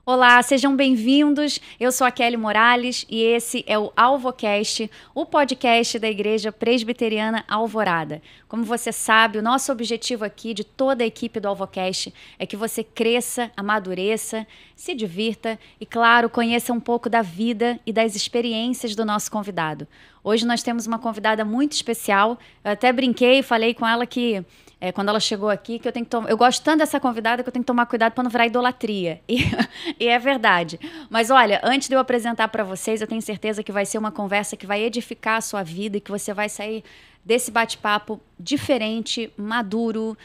Olá, sejam bem-vindos. Eu sou a Kelly Morales e esse é o AlvoCast, o podcast da Igreja Presbiteriana Alvorada. Como você sabe, o nosso objetivo aqui de toda a equipe do AlvoCast é que você cresça, amadureça, se divirta e, claro, conheça um pouco da vida e das experiências do nosso convidado. Hoje nós temos uma convidada muito especial. Eu até brinquei e falei com ela que quando ela chegou aqui, que eu gosto tanto dessa convidada que eu tenho que tomar cuidado para não virar idolatria. E é verdade. Mas olha, antes de eu apresentar para vocês, eu tenho certeza que vai ser uma conversa que vai edificar a sua vida e que você vai sair desse bate-papo diferente, maduro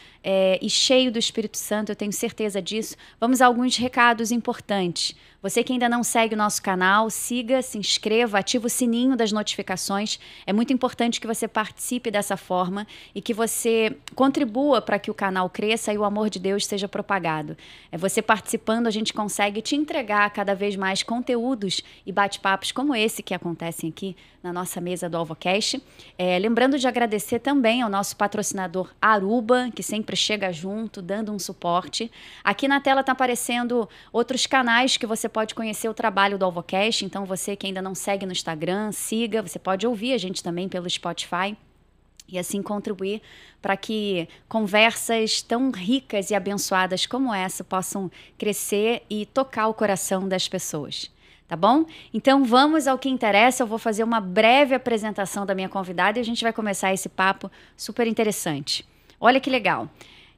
e cheio do Espírito Santo, eu tenho certeza disso. Vamos a alguns recados importantes. Você que ainda não segue o nosso canal, siga, se inscreva, ativa o sininho das notificações. É muito importante que você participe dessa forma e que você contribua para que o canal cresça e o amor de Deus seja propagado. Você participando, a gente consegue te entregar cada vez mais conteúdos e bate-papos como esse que acontecem aqui na nossa mesa do AlvoCast. Lembrando de agradecer também ao nosso patrocinador Aruba, que sempre chega junto, dando um suporte. Aqui na tela está aparecendo outros canais que você pode conhecer o trabalho do AlvoCast. Então, você que ainda não segue no Instagram, siga. Você pode ouvir a gente também pelo Spotify e assim contribuir para que conversas tão ricas e abençoadas como essa possam crescer e tocar o coração das pessoas. Tá bom? Então vamos ao que interessa. Eu vou fazer uma breve apresentação da minha convidada e a gente vai começar esse papo super interessante. Olha que legal.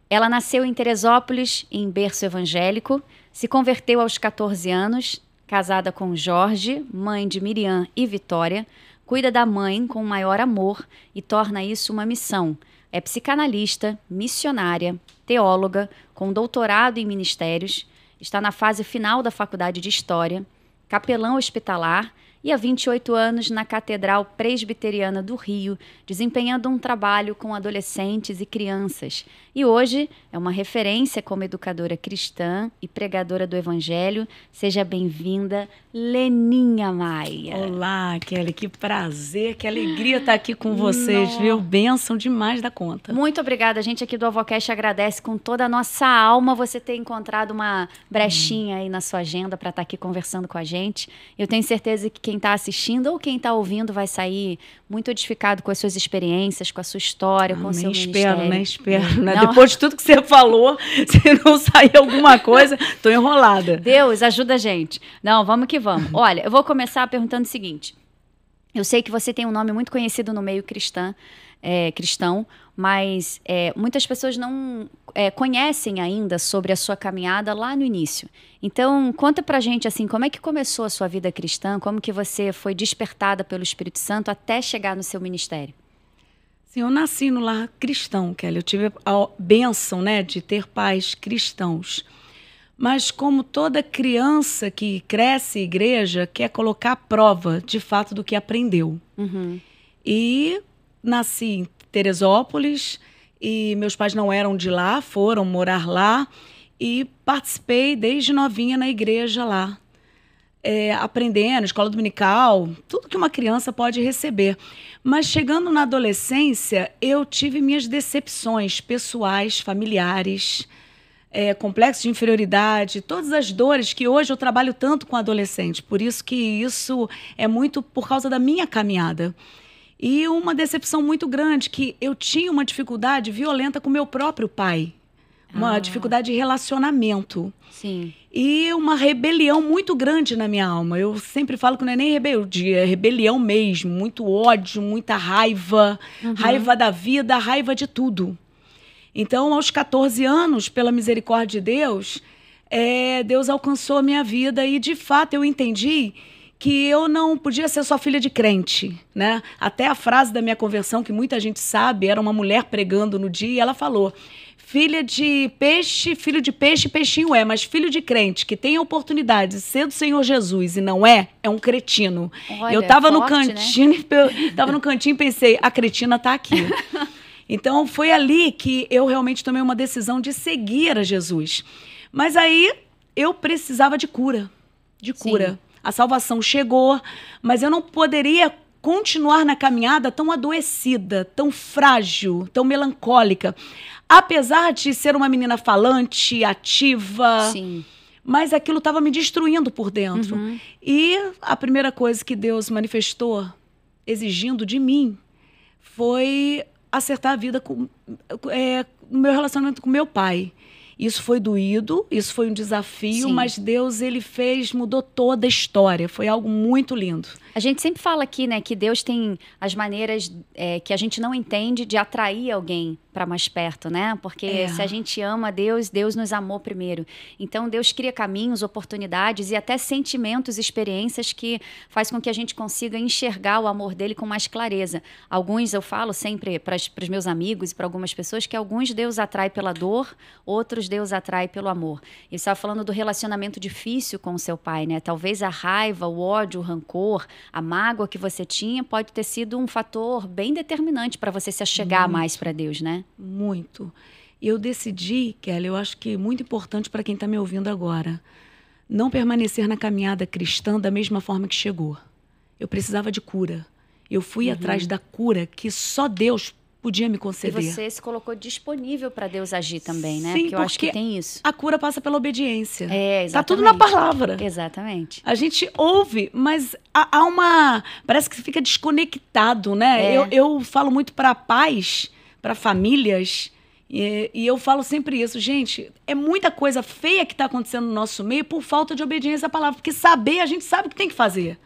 Ela nasceu em Teresópolis, em berço evangélico, se converteu aos 14 anos, casada com Jorge, mãe de Miriam e Vitória, cuida da mãe com o maior amor e torna isso uma missão. É psicanalista, missionária, teóloga, com doutorado em ministérios, está na fase final da faculdade de História, capelão hospitalar e há 28 anos na Catedral Presbiteriana do Rio, desempenhando um trabalho com adolescentes e crianças. E hoje é uma referência como educadora cristã e pregadora do Evangelho. Seja bem-vinda, Leninha Maia. Olá, Kelly, que prazer, que alegria estar aqui com vocês, viu? Bênção demais da conta. Muito obrigada, a gente aqui do AlvoCast agradece com toda a nossa alma você ter encontrado uma brechinha aí na sua agenda para estar aqui conversando com a gente. Eu tenho certeza que quem está assistindo ou quem está ouvindo vai sair muito edificado com as suas experiências, com a sua história, com o seu ministério. Nem espero, né? Depois de tudo que você falou, se não sair alguma coisa, tô enrolada. Deus, ajuda a gente. Não, vamos que vamos. Olha, eu vou começar perguntando o seguinte. Eu sei que você tem um nome muito conhecido no meio cristão, mas muitas pessoas não conhecem ainda sobre a sua caminhada lá no início. Então, conta pra gente, assim, como é que começou a sua vida cristã, como que você foi despertada pelo Espírito Santo até chegar no seu ministério? Sim, eu nasci no lar cristão, Kelly. Eu tive a bênção, né, de ter pais cristãos. Mas como toda criança que cresce em igreja, quer colocar à prova, de fato, do que aprendeu. Uhum. E nasci em Teresópolis e meus pais não eram de lá, foram morar lá e participei desde novinha na igreja lá, aprendendo, escola dominical, tudo que uma criança pode receber. Mas chegando na adolescência, eu tive minhas decepções pessoais, familiares, complexo de inferioridade, todas as dores que hoje eu trabalho tanto com adolescente. Por isso que isso é muito por causa da minha caminhada. E uma decepção muito grande, que eu tinha uma dificuldade violenta com meu próprio pai. Uma dificuldade de relacionamento. Sim. E uma rebelião muito grande na minha alma. Eu sempre falo que não é nem rebeldia, é rebelião mesmo. Muito ódio, muita raiva. Uhum. Raiva da vida, raiva de tudo. Então, aos 14 anos, pela misericórdia de Deus, Deus alcançou a minha vida e, de fato, eu entendi que eu não podia ser só filha de crente, né? Até a frase da minha conversão, que muita gente sabe, era uma mulher pregando no dia, e ela falou: filha de peixe, filho de peixe, peixinho é, mas filho de crente que tem a oportunidade de ser do Senhor Jesus e não é um cretino. Olha, eu estava no forte, cantinho, né? Tava no cantinho e pensei, a cretina está aqui. Então, foi ali que eu realmente tomei uma decisão de seguir a Jesus. Mas aí, eu precisava de cura. De cura. Sim. A salvação chegou, mas eu não poderia continuar na caminhada tão adoecida, tão frágil, tão melancólica. Apesar de ser uma menina falante, ativa... Sim. mas aquilo estava me destruindo por dentro. E a primeira coisa que Deus manifestou, exigindo de mim, foi acertar a vida no meu relacionamento com meu pai. Isso foi doído, isso foi um desafio, Sim. mas Deus, ele mudou toda a história. Foi algo muito lindo. A gente sempre fala aqui, né, que Deus tem as maneiras que a gente não entende de atrair alguém para mais perto, né? Porque se a gente ama Deus, Deus nos amou primeiro. Então, Deus cria caminhos, oportunidades e até sentimentos, experiências que faz com que a gente consiga enxergar o amor dele com mais clareza. Alguns, eu falo sempre para os meus amigos e para algumas pessoas que alguns Deus atrai pela dor, outros Deus atrai pelo amor. E você estava falando do relacionamento difícil com o seu pai, né? Talvez a raiva, o ódio, o rancor, a mágoa que você tinha pode ter sido um fator bem determinante para você se achegar mais para Deus, né? Muito. E eu decidi, Kelly, eu acho que é muito importante para quem está me ouvindo agora, não permanecer na caminhada cristã da mesma forma que chegou. Eu precisava de cura. Eu fui atrás da cura que só Deus podia me conceder. E você se colocou disponível para Deus agir também, né? Sim, porque eu acho que tem isso. A cura passa pela obediência. Exatamente. Tá tudo na palavra. Exatamente. A gente ouve, mas há uma... Parece que fica desconectado, né? Eu falo muito para pais, para famílias, e eu falo sempre isso. Gente, é muita coisa feia que está acontecendo no nosso meio por falta de obediência à palavra. Porque saber, a gente sabe o que tem que fazer.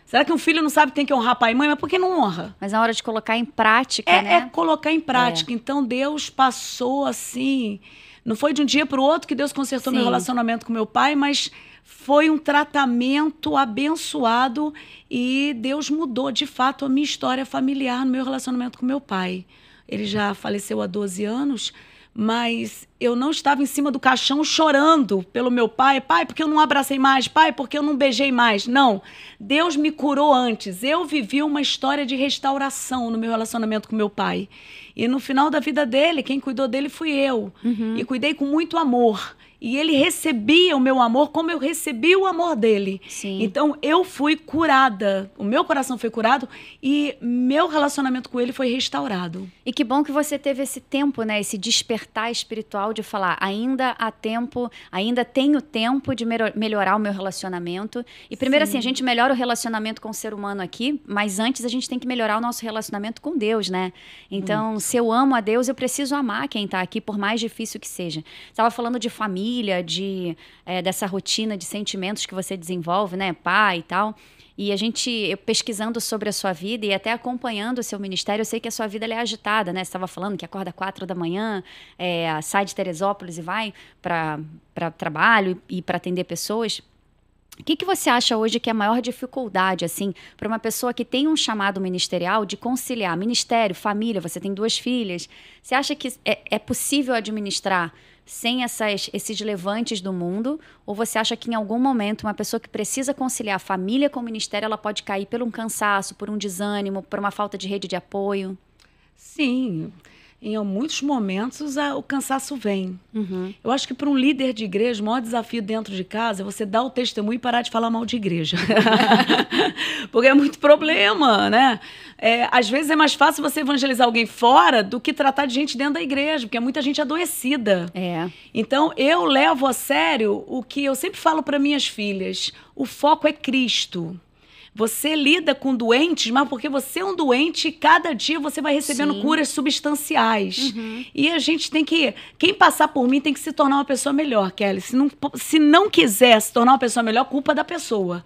Será que um filho não sabe que tem que honrar pai e mãe? Mas por que não honra? Mas na hora de colocar em prática, né? É colocar em prática. Então, Deus passou assim... Não foi de um dia para o outro que Deus consertou meu relacionamento com meu pai, mas foi um tratamento abençoado e Deus mudou, de fato, a minha história familiar no meu relacionamento com meu pai. Ele já faleceu há 12 anos, mas eu não estava em cima do caixão chorando pelo meu pai. Pai, porque eu não abracei mais? Pai, porque eu não beijei mais? Não. Deus me curou antes. Eu vivi uma história de restauração no meu relacionamento com meu pai. E no final da vida dele, quem cuidou dele fui eu. E cuidei com muito amor. E ele recebia o meu amor como eu recebi o amor dele. Sim. Então, eu fui curada. O meu coração foi curado e meu relacionamento com ele foi restaurado. E que bom que você teve esse tempo, né? Esse despertar espiritual de falar, ainda há tempo, ainda tenho tempo de melhorar o meu relacionamento. E primeiro, assim, a gente melhora o relacionamento com o ser humano aqui, mas antes a gente tem que melhorar o nosso relacionamento com Deus, né? Então, se eu amo a Deus, eu preciso amar quem está aqui, por mais difícil que seja. Você estava falando de família, dessa rotina de sentimentos que você desenvolve, né? Pai e tal. E eu pesquisando sobre a sua vida e até acompanhando o seu ministério, eu sei que a sua vida ela é agitada, né? Você estava falando que acorda 4 da manhã, sai de Teresópolis e vai para trabalho e para atender pessoas. O que você acha hoje que é a maior dificuldade, assim, para uma pessoa que tem um chamado ministerial de conciliar ministério, família, você tem 2 filhas, você acha que é possível administrar sem esses levantes do mundo? Ou você acha que em algum momento uma pessoa que precisa conciliar família com ministério, ela pode cair por um cansaço, por um desânimo, por uma falta de rede de apoio? Sim, em muitos momentos o cansaço vem. Eu acho que para um líder de igreja, o maior desafio dentro de casa é você dar o testemunho e parar de falar mal de igreja. Porque é muito problema, né? Às vezes é mais fácil você evangelizar alguém fora do que tratar de gente dentro da igreja, porque é muita gente adoecida. Então, eu levo a sério o que eu sempre falo para minhas filhas. O foco é Cristo. Você lida com doentes, mas porque você é um doente, cada dia você vai recebendo curas substanciais. E a gente tem que... Quem passar por mim tem que se tornar uma pessoa melhor, Kelly. Se não quiser se tornar uma pessoa melhor, culpa da pessoa.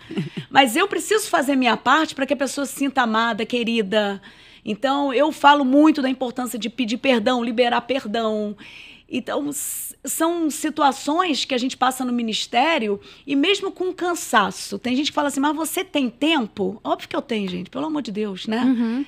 Mas eu preciso fazer minha parte para que a pessoa se sinta amada, querida. Então, eu falo muito da importância de pedir perdão, liberar perdão. Então, são situações que a gente passa no ministério e mesmo com cansaço. Tem gente que fala assim, mas você tem tempo? Óbvio que eu tenho, gente, pelo amor de Deus, né?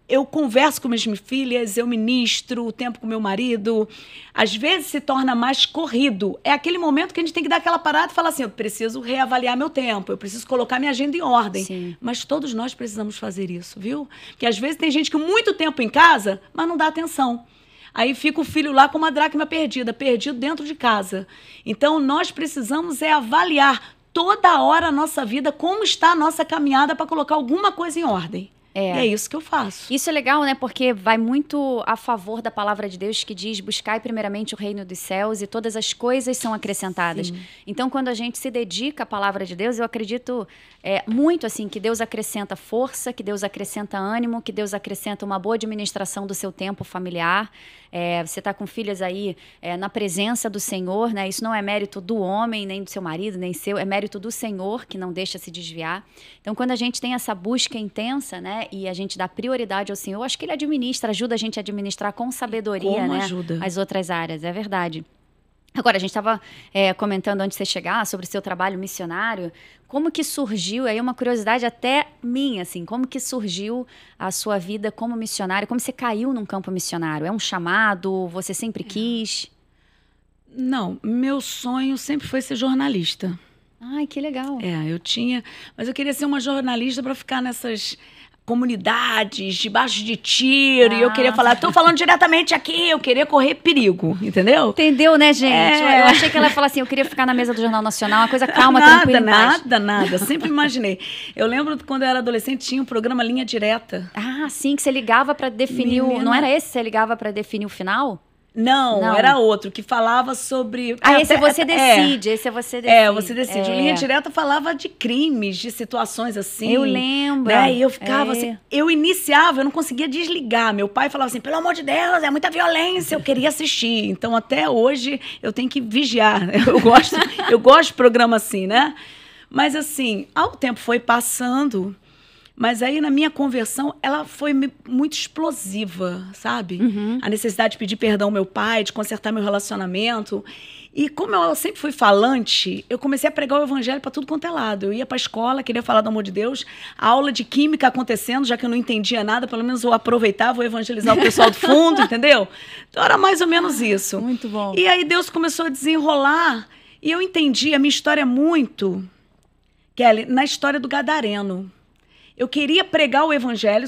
Eu converso com minhas filhas, eu ministro o tempo com meu marido. Às vezes se torna mais corrido. É aquele momento que a gente tem que dar aquela parada e falar assim, eu preciso reavaliar meu tempo, eu preciso colocar minha agenda em ordem. Sim. Mas todos nós precisamos fazer isso, viu? Porque às vezes tem gente com muito tempo em casa, mas não dá atenção. Aí fica o filho lá com uma dracma perdido dentro de casa. Então, nós precisamos avaliar toda hora a nossa vida, como está a nossa caminhada para colocar alguma coisa em ordem. E é isso que eu faço. Isso é legal, né? Porque vai muito a favor da palavra de Deus que diz: buscai primeiramente o reino dos céus e todas as coisas são acrescentadas. Sim. Então, quando a gente se dedica à palavra de Deus, eu acredito muito assim que Deus acrescenta força, que Deus acrescenta ânimo, que Deus acrescenta uma boa administração do seu tempo familiar. Você está com filhas aí na presença do Senhor, né? Isso não é mérito do homem, nem do seu marido, nem seu, é mérito do Senhor, que não deixa se desviar. Então, quando a gente tem essa busca intensa, né, e a gente dá prioridade ao Senhor, eu acho que Ele ajuda a gente a administrar com sabedoria, né, as outras áreas, é verdade. Agora, a gente estava comentando antes de você chegar sobre o seu trabalho missionário. Como que surgiu, aí uma curiosidade até minha, assim, como que surgiu a sua vida como missionário? Como você caiu num campo missionário? É um chamado? Você sempre quis? Não, meu sonho sempre foi ser jornalista. Ai, que legal. Mas eu queria ser uma jornalista para ficar nessas comunidades, debaixo de tiro, e eu queria falar, tô falando diretamente aqui, eu queria correr perigo, entendeu? Entendeu, né, gente? Eu achei que ela ia falar assim, eu queria ficar na mesa do Jornal Nacional, uma coisa calma, tranquila. Nada, sempre imaginei. Eu lembro quando eu era adolescente, tinha um programa Linha Direta. Ah, sim, que você ligava para definir não era esse que você ligava para definir o final? Não, era outro, que falava sobre... esse você decide, você decide. Linha Direta falava de crimes, de situações assim. Eu lembro. Né? E eu ficava assim, eu iniciava, eu não conseguia desligar. Meu pai falava assim, pelo amor de Deus, é muita violência, eu queria assistir. Então, até hoje, eu tenho que vigiar. Eu gosto de programa assim, né? Mas assim, o tempo foi passando... Mas aí, na minha conversão, ela foi muito explosiva, sabe? Uhum. A necessidade de pedir perdão ao meu pai, de consertar meu relacionamento. E como eu sempre fui falante, eu comecei a pregar o evangelho para tudo quanto é lado. Eu ia para a escola, queria falar do amor de Deus, a aula de química acontecendo, já que eu não entendia nada, pelo menos eu aproveitava, vou evangelizar o pessoal do fundo, entendeu? Então era mais ou menos isso. Muito bom. E aí Deus começou a desenrolar, e eu entendi a minha história muito, Kelly, na história do Gadareno. Eu queria pregar o evangelho,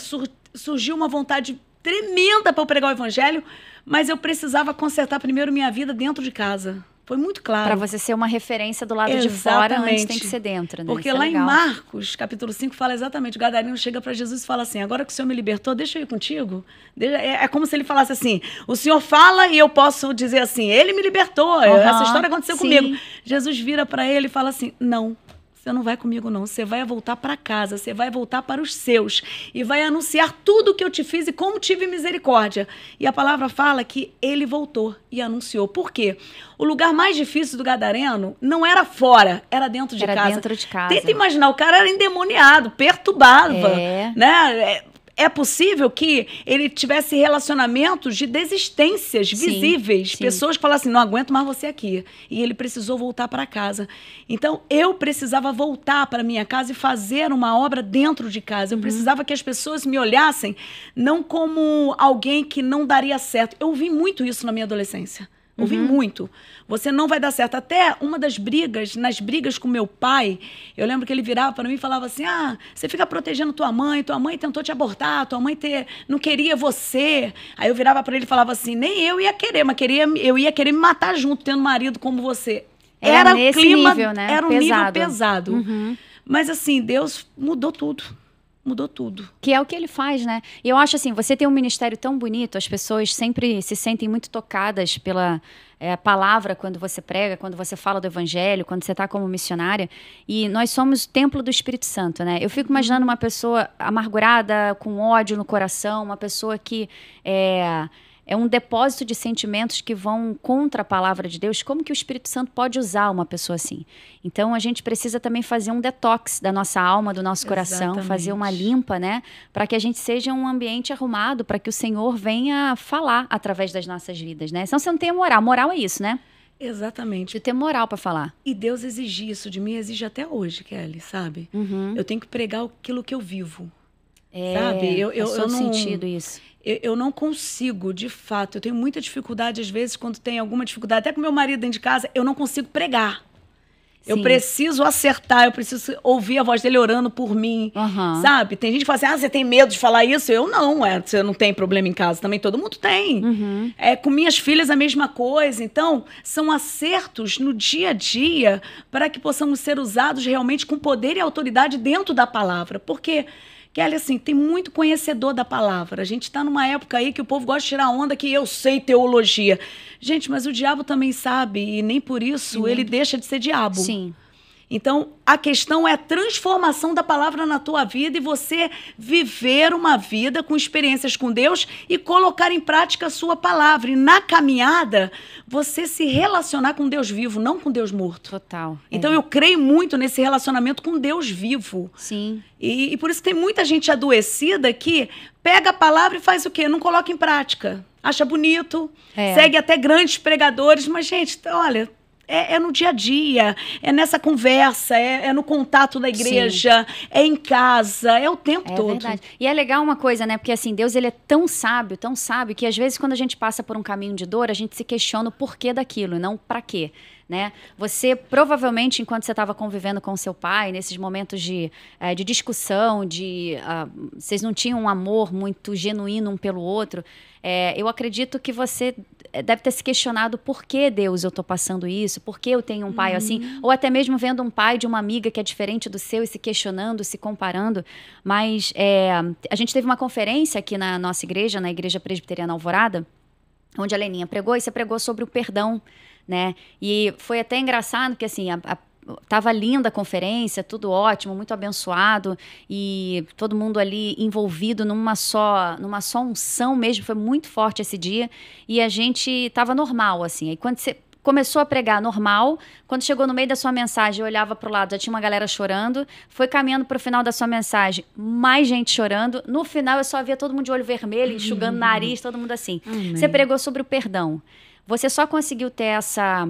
surgiu uma vontade tremenda para eu pregar o evangelho, mas eu precisava consertar primeiro minha vida dentro de casa. Foi muito claro. Para você ser uma referência do lado de fora, antes tem que ser dentro, né? Porque lá em Marcos, capítulo 5, fala exatamente, o Gadareno chega para Jesus e fala assim, agora que o Senhor me libertou, deixa eu ir contigo. É como se ele falasse assim, o Senhor fala e eu posso dizer assim, ele me libertou, essa história aconteceu comigo. Jesus vira para ele e fala assim, não. Você não vai comigo, não. Você vai voltar para casa, você vai voltar para os seus e vai anunciar tudo o que eu te fiz e como tive misericórdia. E a palavra fala que ele voltou e anunciou. Por quê? O lugar mais difícil do Gadareno não era fora, era dentro de casa. Era dentro de casa. Tenta imaginar, o cara era endemoniado, perturbava, né? É possível que ele tivesse relacionamentos de desistências visíveis. Sim. Pessoas que falavam assim, não aguento mais você aqui. E ele precisou voltar para casa. Então, eu precisava voltar para minha casa e fazer uma obra dentro de casa. Eu precisava que as pessoas me olhassem não como alguém que não daria certo. Eu ouvi muito isso na minha adolescência. Ouvi muito. Você não vai dar certo. Até uma das brigas, nas brigas com meu pai, eu lembro que ele virava para mim e falava assim, você fica protegendo tua mãe tentou te abortar, tua mãe não queria você. Aí eu virava para ele e falava assim, nem eu ia querer, mas eu ia querer me matar junto, tendo marido como você. Era nesse o clima, nível, né? Era um nível pesado. Mas assim, Deus mudou tudo. Mudou tudo. Que é o que ele faz, né? E eu acho assim, você tem um ministério tão bonito, as pessoas sempre se sentem muito tocadas pela palavra quando você prega, quando você fala do evangelho, quando você está como missionária. E nós somos templo do Espírito Santo, né? Eu fico imaginando uma pessoa amargurada, com ódio no coração, uma pessoa que é um depósito de sentimentos que vão contra a palavra de Deus. Como que o Espírito Santo pode usar uma pessoa assim? Então, a gente precisa também fazer um detox da nossa alma, do nosso coração, fazer uma limpa, né? Para que a gente seja um ambiente arrumado, para que o Senhor venha falar através das nossas vidas, né? Senão você não tem moral. Moral é isso, né? Exatamente. De ter moral para falar. E Deus exige isso de mim, exige até hoje, Kelly, sabe? Eu tenho que pregar aquilo que eu vivo. Sabe? Eu não sentido isso. Eu não consigo, de fato. Eu tenho muita dificuldade, às vezes, quando tem alguma dificuldade, até com meu marido dentro de casa, eu não consigo pregar. Sim. Eu preciso acertar, eu preciso ouvir a voz dele orando por mim, sabe? Tem gente que fala assim, você tem medo de falar isso? Eu não, você não tem problema em casa, também todo mundo tem. Com minhas filhas a mesma coisa. Então, são acertos no dia a dia para que possamos ser usados realmente com poder e autoridade dentro da palavra. Porque, Kelly, assim, tem muito conhecedor da palavra. A gente está numa época aí que o povo gosta de tirar onda que eu sei teologia. Gente, mas o diabo também sabe, e nem por isso ele deixa de ser diabo. Sim. Então, a questão é a transformação da palavra na tua vida e você viver uma vida com experiências com Deus e colocar em prática a sua palavra. E na caminhada, você se relacionar com Deus vivo, não com Deus morto. Total. Então, eu creio muito nesse relacionamento com Deus vivo. Sim. E por isso tem muita gente adoecida que pega a palavra e faz o quê? Não coloca em prática. Acha bonito, segue até grandes pregadores, mas, gente, olha... É no dia a dia, é nessa conversa, é no contato da igreja, é em casa, é o tempo todo. É verdade. E é legal uma coisa, né? Porque assim, Deus ele é tão sábio, que às vezes quando a gente passa por um caminho de dor, a gente se questiona o porquê daquilo, e não pra quê. Né? Você provavelmente, enquanto você estava convivendo com seu pai, nesses momentos de discussão, vocês não tinham um amor muito genuíno um pelo outro, eu acredito que você deve ter se questionado por que, Deus, eu estou passando isso, por que eu tenho um pai assim, ou até mesmo vendo um pai de uma amiga que é diferente do seu e se questionando, se comparando. Mas a gente teve uma conferência aqui na nossa igreja, na Igreja Presbiteriana Alvorada, onde a Leninha pregou, e você pregou sobre o perdão, né? E foi até engraçado que assim, tava linda a conferência, tudo ótimo, muito abençoado, e todo mundo ali envolvido numa só unção mesmo, foi muito forte esse dia, e a gente tava normal, assim. Aí quando você começou a pregar normal, quando chegou no meio da sua mensagem, eu olhava pro lado, já tinha uma galera chorando, foi caminhando pro final da sua mensagem, mais gente chorando, no final eu só via todo mundo de olho vermelho, enxugando o nariz, todo mundo assim. Você pregou sobre o perdão. Você só conseguiu ter essa,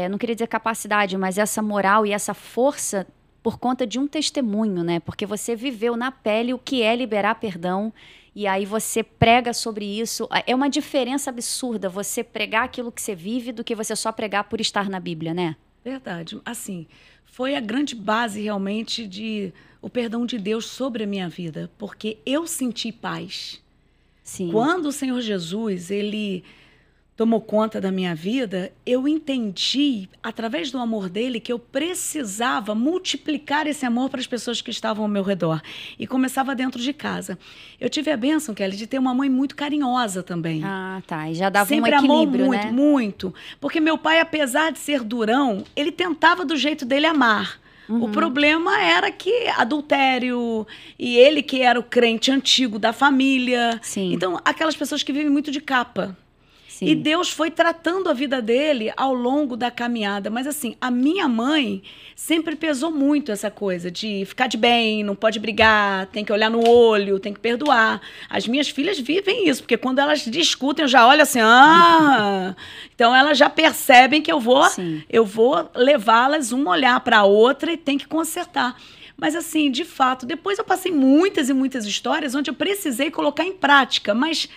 não queria dizer capacidade, mas essa moral e essa força por conta de um testemunho, né? Porque você viveu na pele o que é liberar perdão, e aí você prega sobre isso. É uma diferença absurda você pregar aquilo que você vive do que você só pregar por estar na Bíblia, né? Verdade. Assim, foi a grande base realmente de o perdão de Deus sobre a minha vida, porque eu senti paz. Sim. Quando o Senhor Jesus, ele tomou conta da minha vida, eu entendi, através do amor dele, que eu precisava multiplicar esse amor para as pessoas que estavam ao meu redor. E começava dentro de casa. Eu tive a bênção, Kelly, de ter uma mãe muito carinhosa também. Ah, tá. E já dava sempre um equilíbrio, amou muito, né? muito. Porque meu pai, apesar de ser durão, ele tentava do jeito dele amar. O problema era que adultério, e ele que era o crente antigo da família. Sim. Então, aquelas pessoas que vivem muito de capa. Sim. E Deus foi tratando a vida dele ao longo da caminhada. Mas assim, a minha mãe sempre pesou muito essa coisa de ficar de bem, não pode brigar, tem que olhar no olho, tem que perdoar. As minhas filhas vivem isso, porque quando elas discutem, eu já olho assim, então elas já percebem que eu vou levá-las um olhar para a outra e tem que consertar. Mas assim, de fato, depois eu passei muitas e muitas histórias onde eu precisei colocar em prática, mas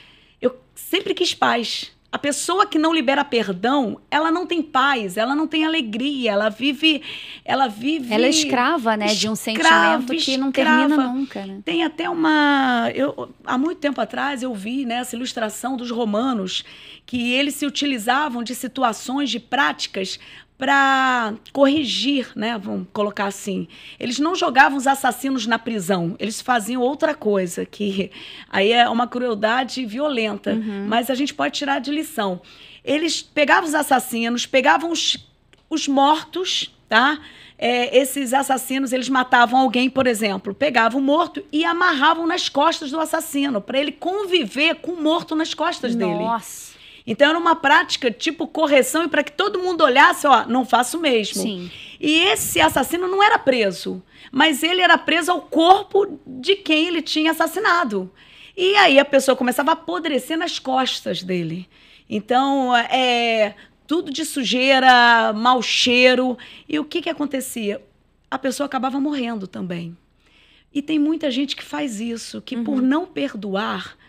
eu sempre quis paz. A pessoa que não libera perdão, ela não tem paz, ela não tem alegria, ela vive... Ela é escrava, né, de um sentimento que não termina nunca, né? Tem até há muito tempo atrás eu vi, né, essa ilustração dos romanos, que eles se utilizavam de situações, de práticas para corrigir, né? Vamos colocar assim. Eles não jogavam os assassinos na prisão, eles faziam outra coisa, que aí é uma crueldade violenta, mas a gente pode tirar de lição. Eles pegavam os assassinos, pegavam os mortos, tá? Esses assassinos, eles matavam alguém, por exemplo, pegavam o morto e amarravam nas costas do assassino, para ele conviver com o morto nas costas dele. Nossa! Então, era uma prática tipo correção e para que todo mundo olhasse, não faço mesmo. Sim. E esse assassino não era preso, mas ele era preso ao corpo de quem ele tinha assassinado. E aí a pessoa começava a apodrecer nas costas dele. Então, tudo de sujeira, mau cheiro. E o que acontecia? A pessoa acabava morrendo também. E tem muita gente que faz isso, que por não perdoar...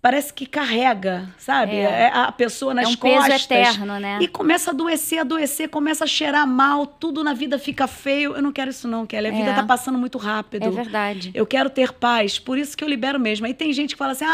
Parece que carrega, sabe? A pessoa nas costas. É um peso eterno, né? E começa a adoecer, começa a cheirar mal, tudo na vida fica feio. Eu não quero isso não, Kelly. A vida tá passando muito rápido. É verdade. Eu quero ter paz, por isso que eu libero mesmo. Aí tem gente que fala assim,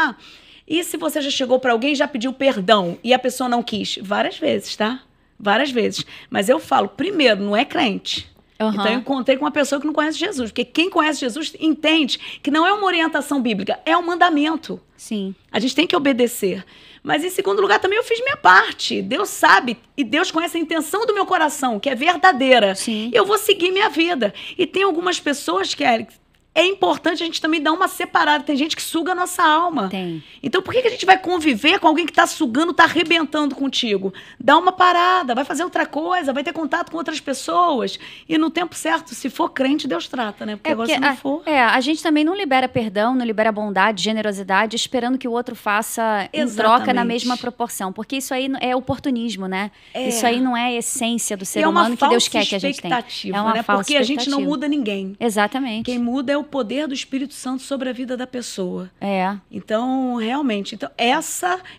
e se você já chegou para alguém e já pediu perdão e a pessoa não quis? Várias vezes, tá? Várias vezes. Mas eu falo, primeiro, não é crente. Então, eu encontrei com uma pessoa que não conhece Jesus. Porque quem conhece Jesus entende que não é uma orientação bíblica, é um mandamento. Sim. A gente tem que obedecer. Mas, em segundo lugar, também eu fiz minha parte. Deus sabe e Deus conhece a intenção do meu coração, que é verdadeira. Sim. Eu vou seguir minha vida. E tem algumas pessoas que é importante a gente também dar uma separada. Tem gente que suga a nossa alma. Tem. Então, por que a gente vai conviver com alguém que está sugando, está arrebentando contigo? Dá uma parada, vai fazer outra coisa, vai ter contato com outras pessoas. E no tempo certo, se for crente, Deus trata, né? Porque agora se não for... a gente também não libera perdão, não libera bondade, generosidade, esperando que o outro faça em troca na mesma proporção. Porque isso aí é oportunismo, né? Isso aí não é a essência do ser humano que Deus quer que a gente tenha. É uma falsa porque a gente não muda ninguém. Exatamente. Quem muda é o poder do Espírito Santo sobre a vida da pessoa. Então, realmente,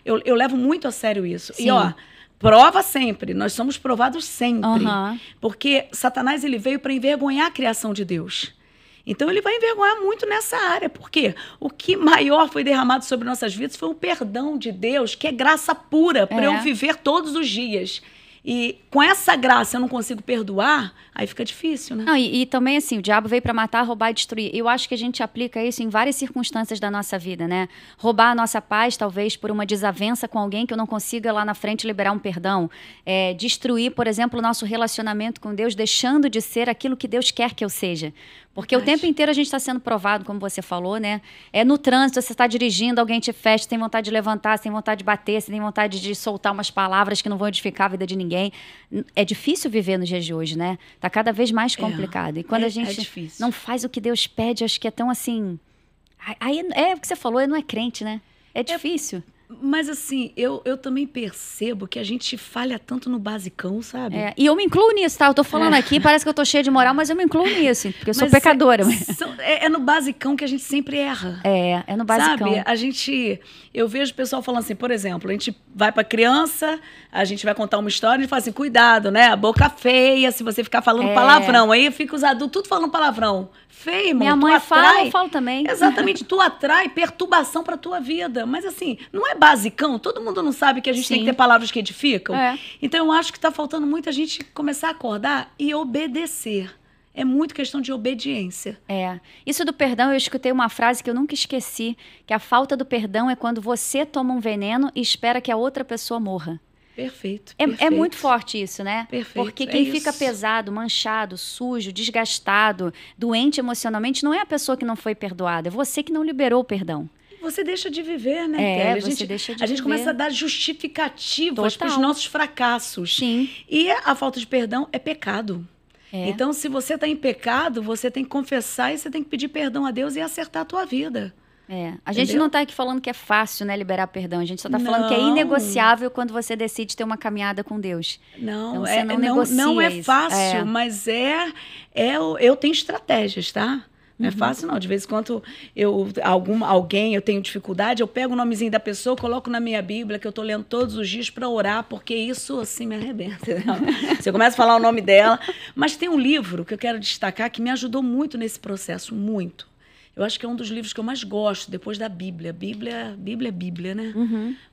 eu levo muito a sério isso. Sim. E, prova sempre. Nós somos provados sempre. Porque Satanás, ele veio para envergonhar a criação de Deus. Então, ele vai envergonhar muito nessa área. Por quê? O que maior foi derramado sobre nossas vidas foi o perdão de Deus, que é graça pura para eu viver todos os dias. E com essa graça eu não consigo perdoar, aí fica difícil, né? Não, e também assim, o diabo veio para matar, roubar e destruir. Eu acho que a gente aplica isso em várias circunstâncias da nossa vida, né? Roubar a nossa paz, talvez, por uma desavença com alguém que eu não consiga lá na frente liberar um perdão. Destruir, por exemplo, o nosso relacionamento com Deus, deixando de ser aquilo que Deus quer que eu seja. Porque o tempo inteiro a gente está sendo provado, como você falou, né? No trânsito, você está dirigindo, alguém te fecha, você tem vontade de levantar, você tem vontade de bater, você tem vontade de soltar umas palavras que não vão edificar a vida de ninguém. É difícil viver nos dias de hoje, né? Tá cada vez mais complicado. E quando a gente não faz o que Deus pede, acho que é tão assim... Aí é o que você falou, não é crente, né? É difícil. Mas assim, eu também percebo que a gente falha tanto no basicão, sabe? E eu me incluo nisso, tá? Eu tô falando aqui, parece que eu tô cheia de moral, mas eu me incluo nisso, porque eu sou pecadora. É no basicão que a gente sempre erra. É no basicão. Sabe, eu vejo o pessoal falando assim, por exemplo, a gente vai pra criança, a gente vai contar uma história, a gente fala assim, cuidado, né? A boca feia, se você ficar falando palavrão. Aí fica os adultos tudo falando palavrão. Feio, irmão. Minha mãe fala, eu falo também. Exatamente, tu atrai perturbação pra tua vida. Mas assim, não é basicão? Todo mundo não sabe que a gente tem que ter palavras que edificam? Então eu acho que tá faltando muito a gente começar a acordar e obedecer. É muito questão de obediência. Isso do perdão, eu escutei uma frase que eu nunca esqueci, que a falta do perdão é quando você toma um veneno e espera que a outra pessoa morra. Perfeito. É muito forte isso, né? Perfeito. Porque quem fica pesado, manchado, sujo, desgastado, doente emocionalmente, não é a pessoa que não foi perdoada, é você que não liberou o perdão. Você deixa de viver, né, Kelly? A gente começa a dar justificativas para os nossos fracassos. Sim. E a falta de perdão é pecado. Então, se você está em pecado, você tem que confessar e você tem que pedir perdão a Deus e acertar a tua vida. A gente não está aqui falando que é fácil, né, liberar perdão. A gente só está falando que é inegociável quando você decide ter uma caminhada com Deus. Não, então, não é fácil, mas eu tenho estratégias, tá? Não é fácil, não. De vez em quando eu tenho dificuldade, eu pego o nomezinho da pessoa, coloco na minha Bíblia, que eu estou lendo todos os dias para orar, porque isso, assim, me arrebenta. Você começa a falar o nome dela. Mas tem um livro que eu quero destacar que me ajudou muito nesse processo, muito. Eu acho que é um dos livros que eu mais gosto, depois da Bíblia. Bíblia é Bíblia, né?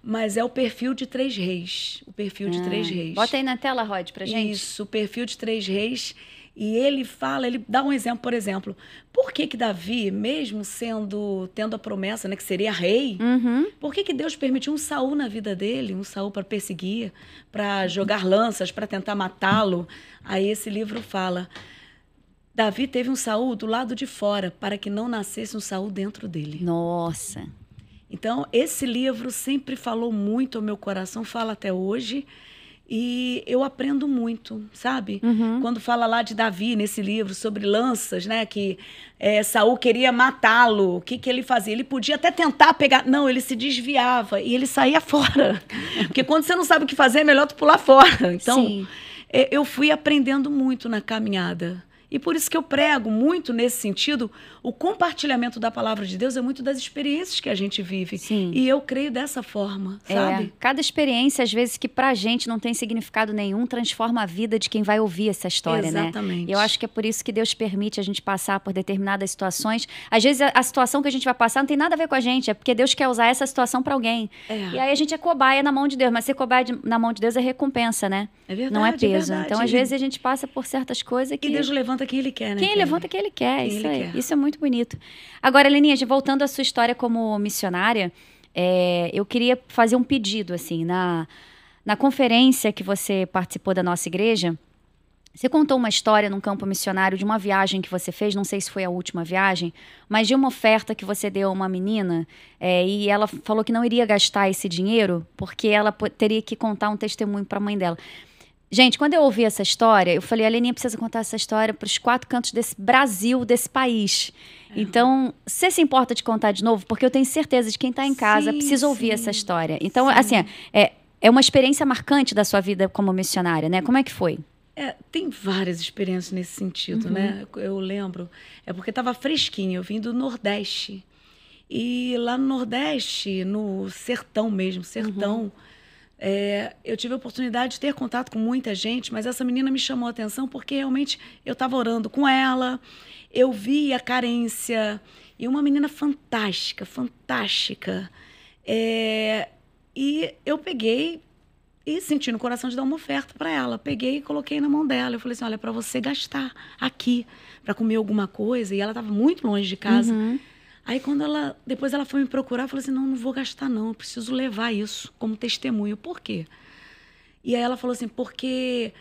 Mas é o Perfil de Três Reis. O Perfil de Três Reis. Bota aí na tela, Rod, pra gente. Isso, o Perfil de Três Reis. E ele dá um exemplo, por exemplo, por que Davi, mesmo tendo a promessa, né, que seria rei, por que Deus permitiu um Saul na vida dele, um Saul para perseguir, para jogar lanças, para tentar matá-lo? Aí esse livro fala, Davi teve um Saul do lado de fora, para que não nascesse um Saul dentro dele. Nossa! Então, esse livro sempre falou muito ao meu coração, fala até hoje. E eu aprendo muito, sabe? Quando fala lá de Davi, nesse livro, sobre lanças, né? Que Saul queria matá-lo. O que ele fazia? Ele podia até tentar pegar... Não, ele se desviava e ele saía fora. Porque quando você não sabe o que fazer, é melhor tu pular fora. Então, eu fui aprendendo muito na caminhada. E por isso que eu prego muito nesse sentido, o compartilhamento da palavra de Deus é muito das experiências que a gente vive. Sim. E eu creio dessa forma, sabe? Cada experiência, às vezes, que pra gente não tem significado nenhum, transforma a vida de quem vai ouvir essa história, né? Exatamente. E eu acho que é por isso que Deus permite a gente passar por determinadas situações. Às vezes, a situação que a gente vai passar não tem nada a ver com a gente, é porque Deus quer usar essa situação pra alguém. E aí a gente é cobaia na mão de Deus, mas ser cobaia na mão de Deus é recompensa, né? É verdade, não é peso. É verdade. Então, às vezes, a gente passa por certas coisas que... E Deus levanta quem Ele quer, né? Quem levanta quem Ele quer, quem isso ele aí. quer. Isso é muito bonito. Agora, Leninha, voltando à sua história como missionária, eu queria fazer um pedido, assim, na conferência que você participou da nossa igreja, você contou uma história num campo missionário de uma viagem que você fez, não sei se foi a última viagem, mas de uma oferta que você deu a uma menina e ela falou que não iria gastar esse dinheiro porque ela teria que contar um testemunho para a mãe dela. Gente, quando eu ouvi essa história, eu falei, a Leninha precisa contar essa história para os 4 cantos desse Brasil, desse país. Então, você se importa de contar de novo? Porque eu tenho certeza de quem está em casa precisa ouvir essa história. Então, assim, é uma experiência marcante da sua vida como missionária, né? Como é que foi? Tem várias experiências nesse sentido, né? Eu lembro, porque estava fresquinho, eu vim do Nordeste. E lá no Nordeste, no sertão mesmo, eu tive a oportunidade de ter contato com muita gente, mas essa menina me chamou a atenção porque realmente eu estava orando com ela, eu vi a carência, e uma menina fantástica, fantástica. E eu peguei e senti no coração de dar uma oferta para ela. Peguei e coloquei na mão dela. Eu falei assim, olha, para você gastar aqui, para comer alguma coisa. E ela estava muito longe de casa. Aí, depois ela foi me procurar, eu falei assim, não vou gastar não, eu preciso levar isso como testemunho. Por quê? E aí ela falou assim, porque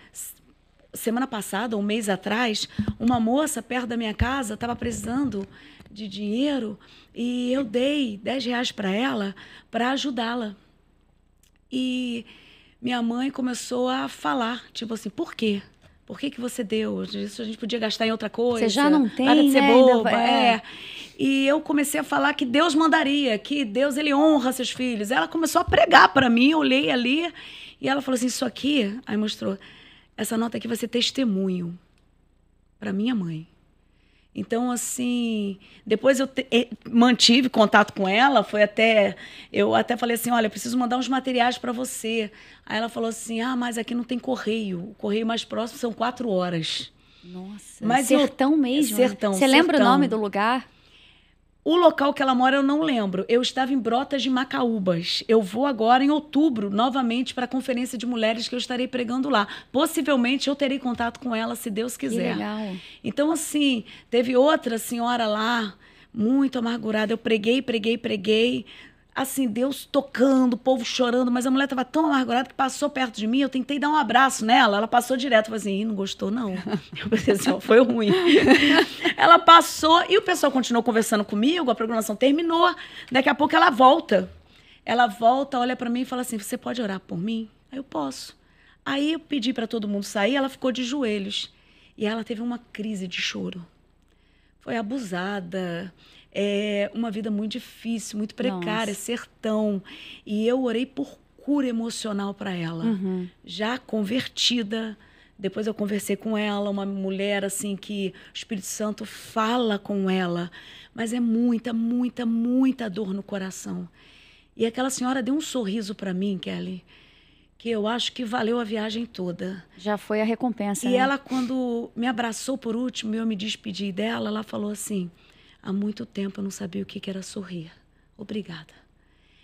semana passada, um mês atrás, uma moça perto da minha casa estava precisando de dinheiro e eu dei R$10 para ela para ajudá-la. E minha mãe começou a falar, tipo assim, por quê? Por que você deu? Isso a gente podia gastar em outra coisa. Você já não tem, nada de ser né? boba. E eu comecei a falar que Deus mandaria, que Deus, Ele honra seus filhos. Ela começou a pregar para mim, eu olhei ali, e ela falou assim, isso aqui, aí mostrou, essa nota aqui vai ser testemunho para minha mãe. Então, assim, depois eu mantive contato com ela, eu até falei assim, olha, eu preciso mandar uns materiais para você. Aí ela falou assim, mas aqui não tem correio, o correio mais próximo são 4 horas. Nossa, mas sertão mesmo. Sertão. Você lembra o nome do lugar? O local que ela mora eu não lembro. Eu estava em Brotas de Macaúbas. Eu vou agora em outubro, novamente, para a conferência de mulheres que eu estarei pregando lá. Possivelmente eu terei contato com ela, se Deus quiser. Que legal. Então, assim, teve outra senhora lá, muito amargurada. Eu preguei. Assim, Deus tocando, o povo chorando, mas a mulher estava tão amargurada que passou perto de mim, eu tentei dar um abraço nela, ela passou direto, eu falei assim, não gostou não. Eu pensei assim, foi ruim. Ela passou e o pessoal continuou conversando comigo, a programação terminou, daqui a pouco ela volta, olha para mim e fala assim, você pode orar por mim? Aí eu posso. Aí eu pedi para todo mundo sair, ela ficou de joelhos e ela teve uma crise de choro. Foi abusada, uma vida muito difícil, muito precária, sertão. E eu orei por cura emocional para ela. Já convertida, depois eu conversei com ela, uma mulher assim que o Espírito Santo fala com ela, mas é muita, muita, muita dor no coração. E aquela senhora deu um sorriso para mim, Kelly, que eu acho que valeu a viagem toda. Já foi a recompensa, E ela, quando me abraçou por último e eu me despedi dela, ela falou assim, há muito tempo eu não sabia o que era sorrir. Obrigada.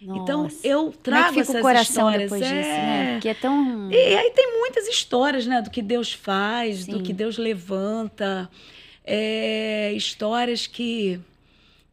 Nossa. Então, eu trago essas o coração histórias. Depois disso, né? Porque é tão... E aí tem muitas histórias, né? Do que Deus faz, Sim. do que Deus levanta. Histórias que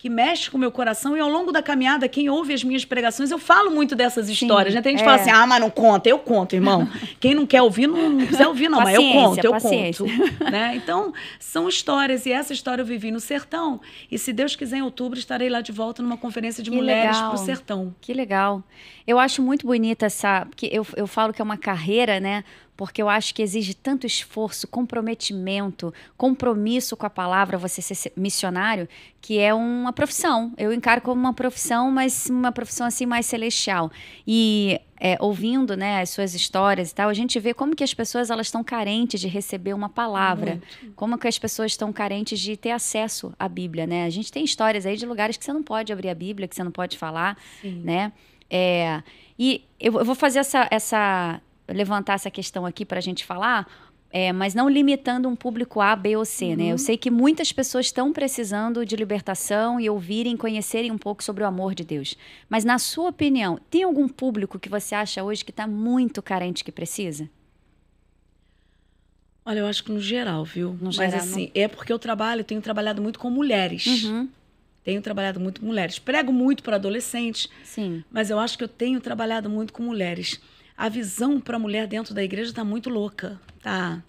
mexe com o meu coração, e ao longo da caminhada, quem ouve as minhas pregações, eu falo muito dessas histórias, né? Tem gente que fala assim, mas não conta. Eu conto, irmão. Quem não quer ouvir, não precisa ouvir, não. Mas eu conto. Né? Então, são histórias, e essa história eu vivi no sertão, e se Deus quiser, em outubro, estarei lá de volta numa conferência de mulheres pro sertão. Que legal. Eu acho muito bonita essa... Porque eu falo que é uma carreira, né? porque eu acho que exige tanto esforço, comprometimento, compromisso com a palavra, você ser missionário, que é uma profissão. Eu encaro como uma profissão, mas uma profissão assim mais celestial. E ouvindo, né, as suas histórias e tal, a gente vê como que as pessoas elas estão carentes de receber uma palavra, como que as pessoas estão carentes de ter acesso à Bíblia, né? A gente tem histórias aí de lugares que você não pode abrir a Bíblia, que você não pode falar, né? E eu vou fazer levantar essa questão aqui para a gente falar, mas não limitando um público A, B ou C, né? Eu sei que muitas pessoas estão precisando de libertação e ouvirem, conhecerem um pouco sobre o amor de Deus. Mas, na sua opinião, tem algum público que você acha hoje que está muito carente que precisa? Olha, eu acho que no geral, viu? No Mas geral, assim, é porque tenho trabalhado muito com mulheres. Tenho trabalhado muito com mulheres. Prego muito para adolescentes, Sim. mas eu acho que eu tenho trabalhado muito com mulheres. A visão para a mulher dentro da igreja está muito louca, tá?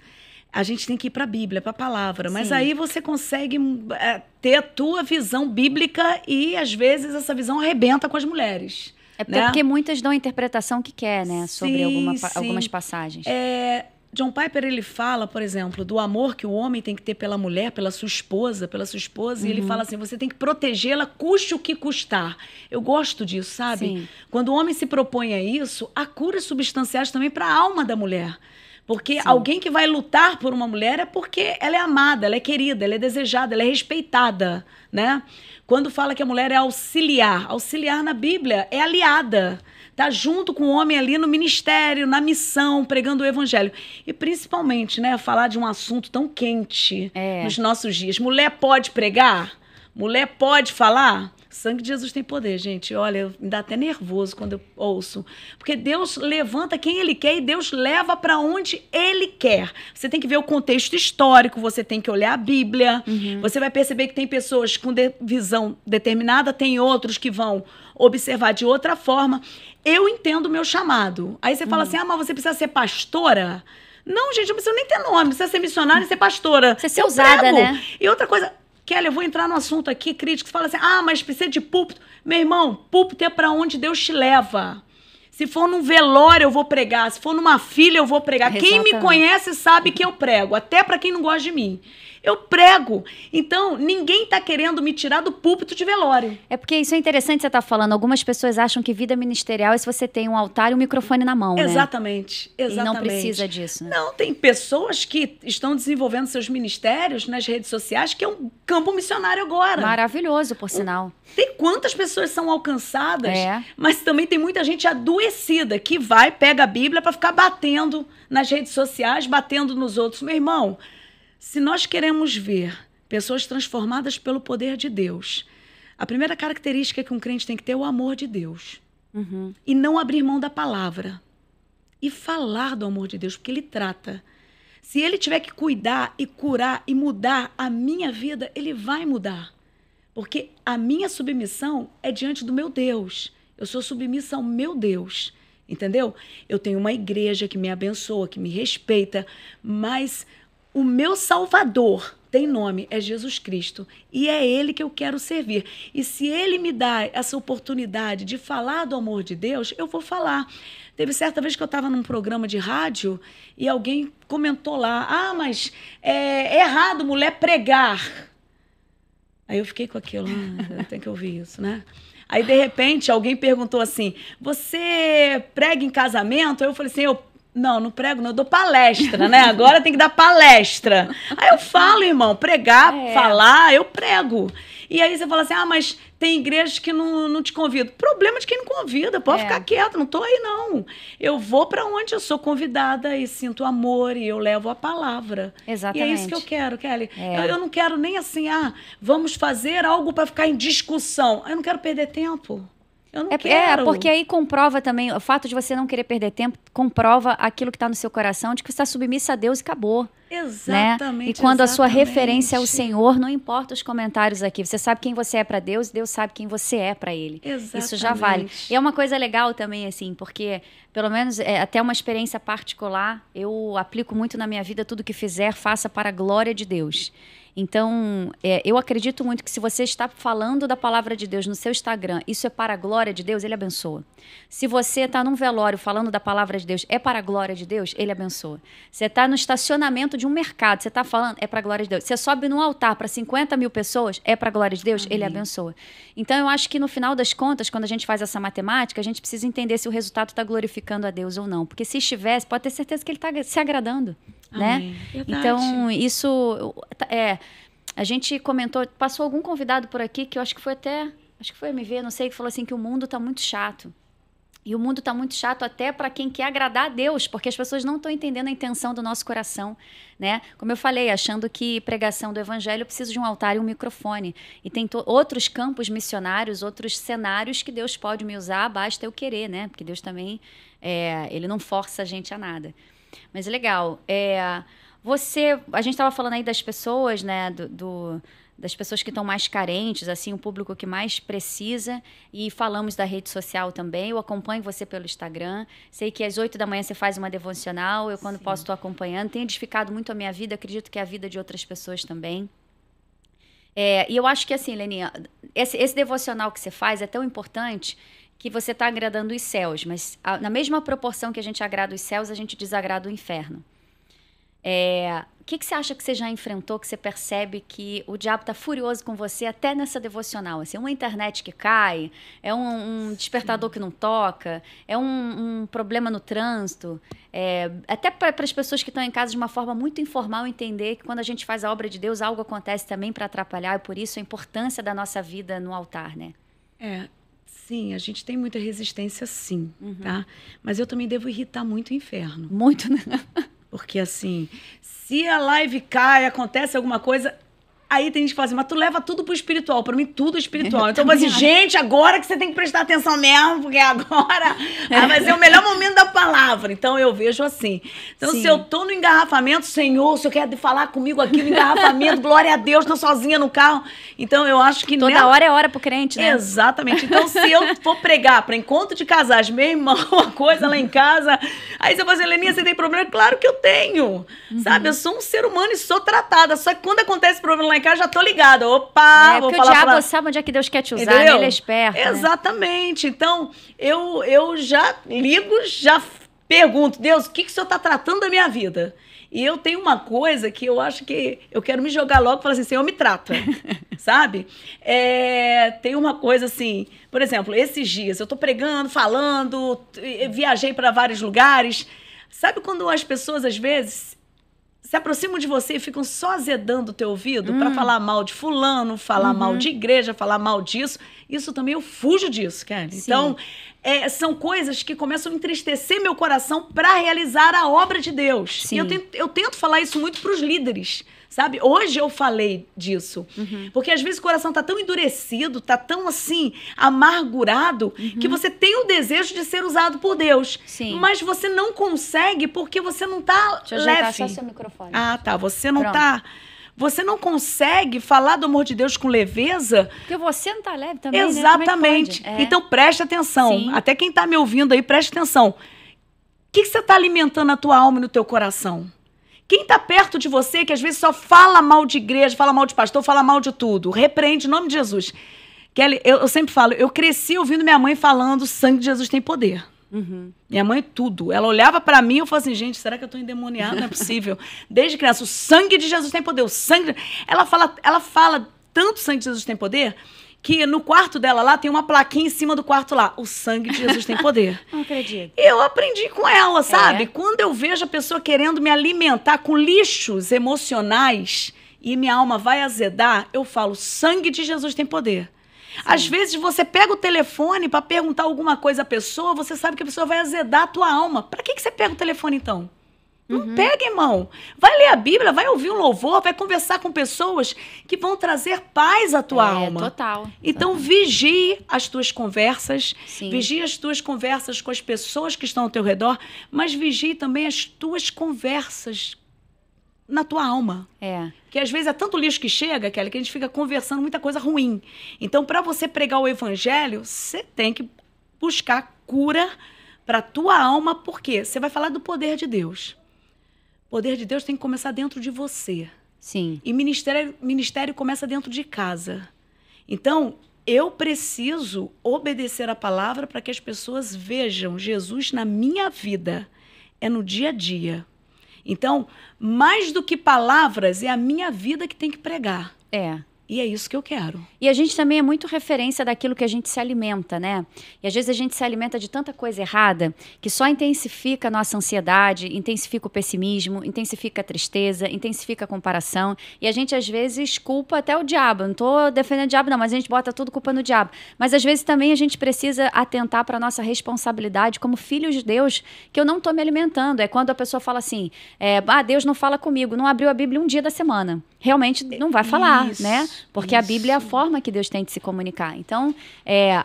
A gente tem que ir para a Bíblia, para a palavra, mas aí você consegue ter a tua visão bíblica e, às vezes, essa visão arrebenta com as mulheres. Porque muitas dão a interpretação que quer, né? Sobre algumas passagens. John Piper, ele fala, por exemplo, do amor que o homem tem que ter pela mulher, pela sua esposa, e ele fala assim, você tem que protegê-la, custe o que custar. Eu gosto disso, sabe? Sim. Quando o homem se propõe a isso, há curas substanciais também para a alma da mulher. Porque alguém que vai lutar por uma mulher é porque ela é amada, ela é querida, ela é desejada, ela é respeitada, né? Quando fala que a mulher é auxiliar na Bíblia é aliada. Tá junto com o homem ali no ministério, na missão, pregando o evangelho. E principalmente, né, falar de um assunto tão quente nos nossos dias. Mulher pode pregar? Mulher pode falar? O sangue de Jesus tem poder, gente. Olha, me dá até nervoso quando eu ouço. Porque Deus levanta quem Ele quer e Deus leva para onde Ele quer. Você tem que ver o contexto histórico, você tem que olhar a Bíblia. Você vai perceber que tem pessoas com visão determinada, tem outros que vão observar de outra forma. Eu entendo o meu chamado. Aí você fala assim, mas você precisa ser pastora? Não, gente, não precisa nem ter nome. Precisa ser missionária e ser pastora. Você ser usada, né? E outra coisa... Kelly, eu vou entrar no assunto aqui crítico. Você fala assim, mas precisa de púlpito. Meu irmão, púlpito é para onde Deus te leva. Se for num velório, eu vou pregar. Se for numa filha, eu vou pregar. Exatamente. Quem me conhece sabe que eu prego. Até para quem não gosta de mim. Eu prego. Então, ninguém está querendo me tirar do púlpito de velório. É porque isso é interessante você estar falando. Algumas pessoas acham que vida ministerial é se você tem um altar e um microfone na mão, Exatamente. Né? Exatamente. E não precisa disso. Né? Não, tem pessoas que estão desenvolvendo seus ministérios nas redes sociais, que é um campo missionário agora. Maravilhoso, por sinal. Tem quantas pessoas são alcançadas, mas também tem muita gente adoecida que vai, pega a Bíblia para ficar batendo nas redes sociais, batendo nos outros. Meu irmão, se nós queremos ver pessoas transformadas pelo poder de Deus, a primeira característica que um crente tem que ter é o amor de Deus. E não abrir mão da palavra. E falar do amor de Deus, porque Ele trata. Se Ele tiver que cuidar e curar e mudar a minha vida, Ele vai mudar. Porque a minha submissão é diante do meu Deus. Eu sou submissa ao meu Deus. Entendeu? Eu tenho uma igreja que me abençoa, que me respeita, mas... o meu Salvador tem nome, é Jesus Cristo. E é Ele que eu quero servir. E se Ele me dá essa oportunidade de falar do amor de Deus, eu vou falar. Teve certa vez que eu estava num programa de rádio e alguém comentou lá, mas é errado mulher pregar. Aí eu fiquei com aquilo, eu tenho que ouvir isso, né? Aí, de repente, alguém perguntou assim, você prega em casamento? Aí eu falei assim, não prego, não, eu dou palestra, né? Agora tem que dar palestra. Aí eu falo, irmão, pregar, falar, eu prego. E aí você fala assim, mas tem igrejas que não te convidam. Problema de quem não convida, pode ficar quieto, não tô aí não. Eu vou para onde eu sou convidada e sinto amor e eu levo a palavra. Exatamente. E é isso que eu quero, Kelly. Eu não quero nem assim, vamos fazer algo para ficar em discussão. Eu não quero perder tempo. Eu não quero. Porque aí comprova também, o fato de você não querer perder tempo, comprova aquilo que está no seu coração, de que você está submissa a Deus e acabou. Exatamente. Né? E quando a sua referência é o Senhor, não importa os comentários aqui. Você sabe quem você é para Deus e Deus sabe quem você é para Ele. Exatamente. Isso já vale. E é uma coisa legal também, assim, porque, pelo menos, até uma experiência particular, eu aplico muito na minha vida, tudo que fizer, faça para a glória de Deus. Então, eu acredito muito que se você está falando da palavra de Deus no seu Instagram, isso é para a glória de Deus, ele abençoa. Se você está num velório falando da palavra de Deus, é para a glória de Deus, ele abençoa. Você está no estacionamento de um mercado, você está falando, é para a glória de Deus. Você sobe num altar para 50 mil pessoas, é para a glória de Deus, ele abençoa. Então, eu acho que no final das contas, quando a gente faz essa matemática, a gente precisa entender se o resultado está glorificando a Deus ou não. Porque se estivesse, pode ter certeza que ele está se agradando. Né? Então, isso a gente comentou, passou algum convidado por aqui que eu acho que foi a MV, não sei, que falou assim que o mundo está muito chato. E o mundo está muito chato até para quem quer agradar a Deus, porque as pessoas não estão entendendo a intenção do nosso coração, né? Como eu falei, achando que pregação do evangelho precisa de um altar e um microfone. E tem outros campos missionários, outros cenários que Deus pode me usar, basta eu querer, né? Porque Deus também, ele não força a gente a nada. Mas é legal. A gente estava falando aí das pessoas, né? Das pessoas que estão mais carentes, assim, o público que mais precisa. E falamos da rede social também. Eu acompanho você pelo Instagram. Sei que às 8 da manhã você faz uma devocional. Eu, quando posso, estou acompanhando. Tem edificado muito a minha vida. Acredito que é a vida de outras pessoas também. E eu acho que, assim, Leninha, esse devocional que você faz é tão importante que você está agradando os céus, mas na mesma proporção que a gente agrada os céus, a gente desagrada o inferno. O que você acha que você já enfrentou, que você percebe que o diabo está furioso com você até nessa devocional? Assim, uma internet que cai, é um despertador que não toca, é um problema no trânsito. Até para as pessoas que estão em casa de uma forma muito informal entender que quando a gente faz a obra de Deus, algo acontece também para atrapalhar, e por isso a importância da nossa vida no altar, né? Sim, a gente tem muita resistência, sim, tá? Mas eu também devo irritar muito o inferno. Muito, né? Porque, assim, se a live cai, acontece alguma coisa, aí tem gente que fala assim, mas tu leva tudo pro espiritual. Pra mim, tudo é espiritual. Então, eu falo assim, gente, agora que você tem que prestar atenção mesmo, porque agora vai ser o melhor momento da palavra. Então, eu vejo assim. Então, se eu tô no engarrafamento, Senhor, se eu quer falar comigo aqui no engarrafamento, glória a Deus, tô sozinha no carro. Então, eu acho que... Toda hora é hora pro crente, né? Exatamente. Então, se eu for pregar para encontro de casais, meu irmão, uma coisa lá em casa, aí você fala assim, Leninha, você tem problema? Claro que eu tenho. Sabe? Eu sou um ser humano e sou tratada. Só que quando acontece problema lá em casa, já tô ligada. Opa, vou porque falar... o diabo sabe onde é que Deus quer te usar, né? Ele é esperto. Exatamente. Né? Então, eu já ligo, já pergunto, Deus, o que o Senhor está tratando da minha vida? E eu tenho uma coisa que eu acho que eu quero me jogar logo e falar assim, Senhor, me trata, sabe? Tem uma coisa assim, por exemplo, esses dias eu tô pregando, falando, viajei para vários lugares. Sabe quando as pessoas, às vezes, se aproximam de você e ficam só azedando o teu ouvido para falar mal de fulano, falar mal de igreja, falar mal disso? Isso também, eu fujo disso, Kelly. Sim. Então, são coisas que começam a entristecer meu coração para realizar a obra de Deus. Sim. E eu tento falar isso muito para os líderes, sabe? Hoje eu falei disso. Porque às vezes o coração tá tão endurecido, tá tão assim, amargurado, que você tem o desejo de ser usado por Deus. Sim. Mas você não consegue porque você não tá Deixa eu ajeitar só seu microfone. Ah, tá. Você não tá... Você não consegue falar do amor de Deus com leveza. Porque você não tá leve também, exatamente. Né? Então, preste atenção. Sim. Até quem tá me ouvindo aí, preste atenção. O que você tá alimentando na tua alma e no teu coração? Quem tá perto de você, que às vezes só fala mal de igreja, fala mal de pastor, fala mal de tudo, repreende em nome de Jesus. Kelly, eu sempre falo, eu cresci ouvindo minha mãe falando, o sangue de Jesus tem poder. Minha mãe, tudo. Ela olhava pra mim e eu falava assim, gente, será que eu tô endemoniada? Não é possível. Desde criança, o sangue de Jesus tem poder. O sangue... Ela fala tanto sangue de Jesus tem poder, que no quarto dela lá tem uma plaquinha em cima do quarto lá. O sangue de Jesus tem poder. Não acredito. Eu aprendi com ela, sabe? Quando eu vejo a pessoa querendo me alimentar com lixos emocionais e minha alma vai azedar, eu falo, sangue de Jesus tem poder. Sim. Às vezes você pega o telefone para perguntar alguma coisa à pessoa, você sabe que a pessoa vai azedar a tua alma. Para que você pega o telefone então? Não pega, irmão. Vai ler a Bíblia, vai ouvir um louvor, vai conversar com pessoas que vão trazer paz à tua alma. Total. Então, vigie as tuas conversas, vigie as tuas conversas com as pessoas que estão ao teu redor, mas vigie também as tuas conversas na tua alma. Porque às vezes é tanto lixo que chega, Kelly, que a gente fica conversando muita coisa ruim. Então, para você pregar o evangelho, você tem que buscar cura para a tua alma, porque você vai falar do poder de Deus. O poder de Deus tem que começar dentro de você. Sim. E ministério começa dentro de casa. Então, eu preciso obedecer a palavra para que as pessoas vejam Jesus na minha vida. É no dia a dia. Então, mais do que palavras, é a minha vida que tem que pregar. É. E é isso que eu quero. E a gente também é muito referência daquilo que a gente se alimenta, né? E às vezes a gente se alimenta de tanta coisa errada que só intensifica a nossa ansiedade, intensifica o pessimismo, intensifica a tristeza, intensifica a comparação. E a gente às vezes culpa até o diabo. Não tô defendendo o diabo não, mas a gente bota tudo culpa no diabo. Mas às vezes também a gente precisa atentar para a nossa responsabilidade como filhos de Deus, que eu não tô me alimentando. É quando a pessoa fala assim, Deus não fala comigo, não abriu a Bíblia um dia da semana. Realmente não vai falar, né? Porque a Bíblia é a forma que Deus tem de se comunicar. Então,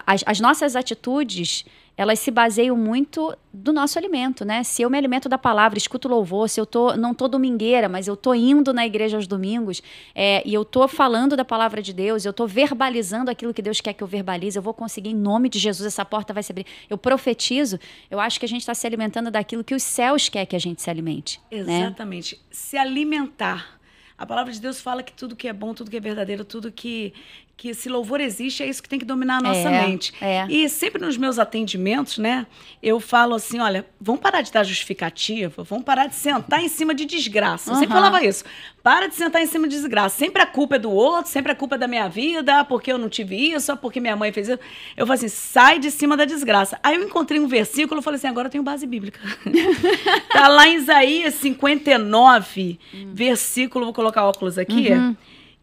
as nossas atitudes, elas se baseiam muito do nosso alimento, né? Se eu me alimento da palavra, escuto louvor, se eu não tô domingueira, mas eu tô indo na igreja aos domingos, e eu tô falando da palavra de Deus, eu tô verbalizando aquilo que Deus quer que eu verbalize, eu vou conseguir, em nome de Jesus, essa porta vai se abrir. Eu profetizo, eu acho que a gente está se alimentando daquilo que os céus querem que a gente se alimente. Exatamente. Né? Se alimentar. A palavra de Deus fala que tudo que é bom, tudo que é verdadeiro, tudo que se louvor existe, é isso que tem que dominar a nossa mente. E sempre nos meus atendimentos, né, eu falo assim, olha, vamos parar de dar justificativa, vamos parar de sentar em cima de desgraça. Eu sempre falava isso. Para de sentar em cima de desgraça. Sempre a culpa é do outro, sempre a culpa é da minha vida, porque eu não tive isso, porque minha mãe fez isso. Eu falo assim, sai de cima da desgraça. Aí eu encontrei um versículo, eu falei assim, agora eu tenho base bíblica. Tá lá em Isaías 59, versículo, vou colocar óculos aqui,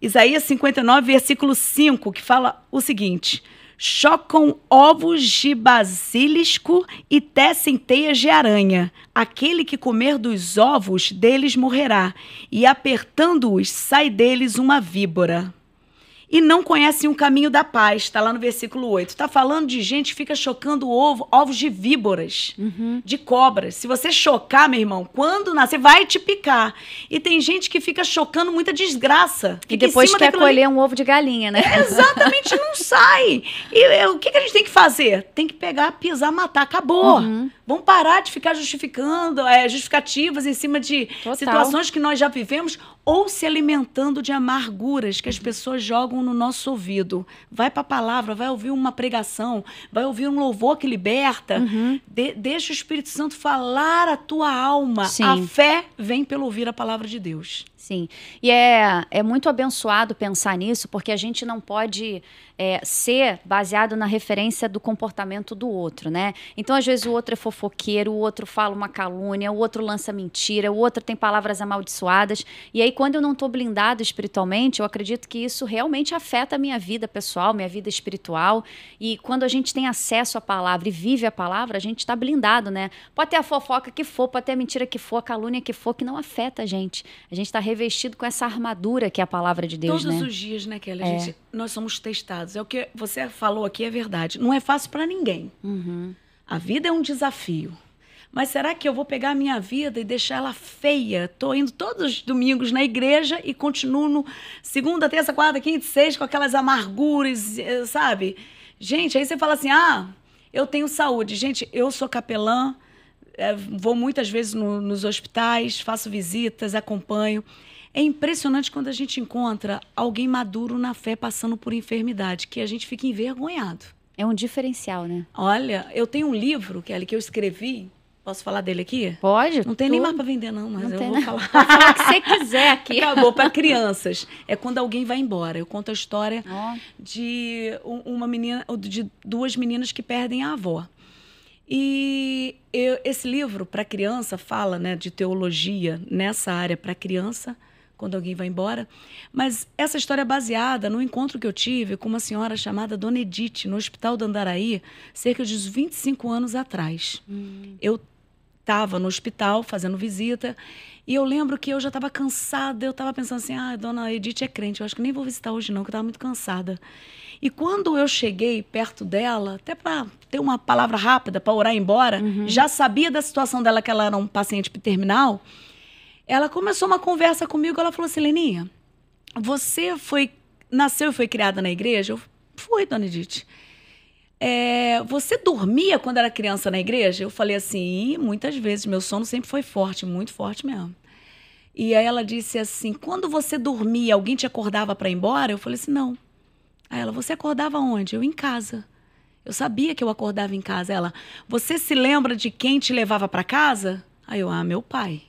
Isaías 59, versículo 5, que fala o seguinte: chocam ovos de basilisco e tecem teias de aranha. Aquele que comer dos ovos deles morrerá, e apertando-os sai deles uma víbora. E não conhecem o caminho da paz, está lá no versículo 8. Está falando de gente que fica chocando ovos de víboras, de cobras. Se você chocar, meu irmão, quando nascer, vai te picar. E tem gente que fica chocando muita desgraça. E depois quer colher um ovo de galinha, né? Exatamente, não sai. E o que a gente tem que fazer? Tem que pegar, pisar, matar. Acabou. Vamos parar de ficar justificando, justificativas em cima de situações que nós já vivemos ou se alimentando de amarguras que as pessoas jogam no nosso ouvido. Vai para a palavra, vai ouvir uma pregação, vai ouvir um louvor que liberta. Deixa o Espírito Santo falar a tua alma. Sim. A fé vem pelo ouvir a palavra de Deus. Sim, e é muito abençoado pensar nisso, porque a gente não pode ser baseado na referência do comportamento do outro, né? Então, às vezes, o outro é fofoqueiro, o outro fala uma calúnia, o outro lança mentira, o outro tem palavras amaldiçoadas, e aí, quando eu não estou blindado espiritualmente, eu acredito que isso realmente afeta a minha vida pessoal, minha vida espiritual, e quando a gente tem acesso à palavra e vive a palavra, a gente está blindado, né? Pode ter a fofoca que for, pode ter a mentira que for, a calúnia que for, que não afeta a gente está revestido com essa armadura que é a palavra de Deus, todos os dias, né, Kelly? Nós somos testados. É o que você falou aqui, é verdade. Não é fácil para ninguém. A vida é um desafio. Mas será que eu vou pegar a minha vida e deixar ela feia? Estou indo todos os domingos na igreja e continuo no segunda, terça, quarta, quinta, sexta com aquelas amarguras, sabe? Gente, aí você fala assim, eu tenho saúde. Gente, eu sou capelã, vou muitas vezes nos hospitais, faço visitas, acompanho. É impressionante quando a gente encontra alguém maduro na fé passando por enfermidade, que a gente fica envergonhado. É um diferencial, né? Olha, eu tenho um livro, Kelly, que eu escrevi. Posso falar dele aqui? Pode. Não tem nem mais para vender, não, mas eu vou falar. Pode falar o que você quiser aqui. Acabou, para crianças. É quando alguém vai embora. Eu conto a história de duas meninas que perdem a avó. E esse livro, para criança, fala, né, de teologia nessa área para criança, quando alguém vai embora. Mas essa história é baseada no encontro que eu tive com uma senhora chamada Dona Edith, no Hospital do Andaraí, cerca de 25 anos atrás. Eu estava no hospital fazendo visita e eu lembro que eu já estava cansada. Eu estava pensando assim, Dona Edith é crente, eu acho que nem vou visitar hoje não, que eu estava muito cansada. E quando eu cheguei perto dela, até para ter uma palavra rápida para orar e ir embora, já sabia da situação dela, que ela era um paciente terminal, ela começou uma conversa comigo, ela falou assim, Leninha, você nasceu e foi criada na igreja? Eu fui, Dona Edith. Você dormia quando era criança na igreja? Eu falei assim, muitas vezes, meu sono sempre foi forte, muito forte mesmo. E aí ela disse assim, quando você dormia, alguém te acordava para ir embora? Eu falei assim, não. Aí ela, você acordava onde? Eu, em casa. Eu sabia que eu acordava em casa. Ela, você se lembra de quem te levava para casa? Aí eu, meu pai.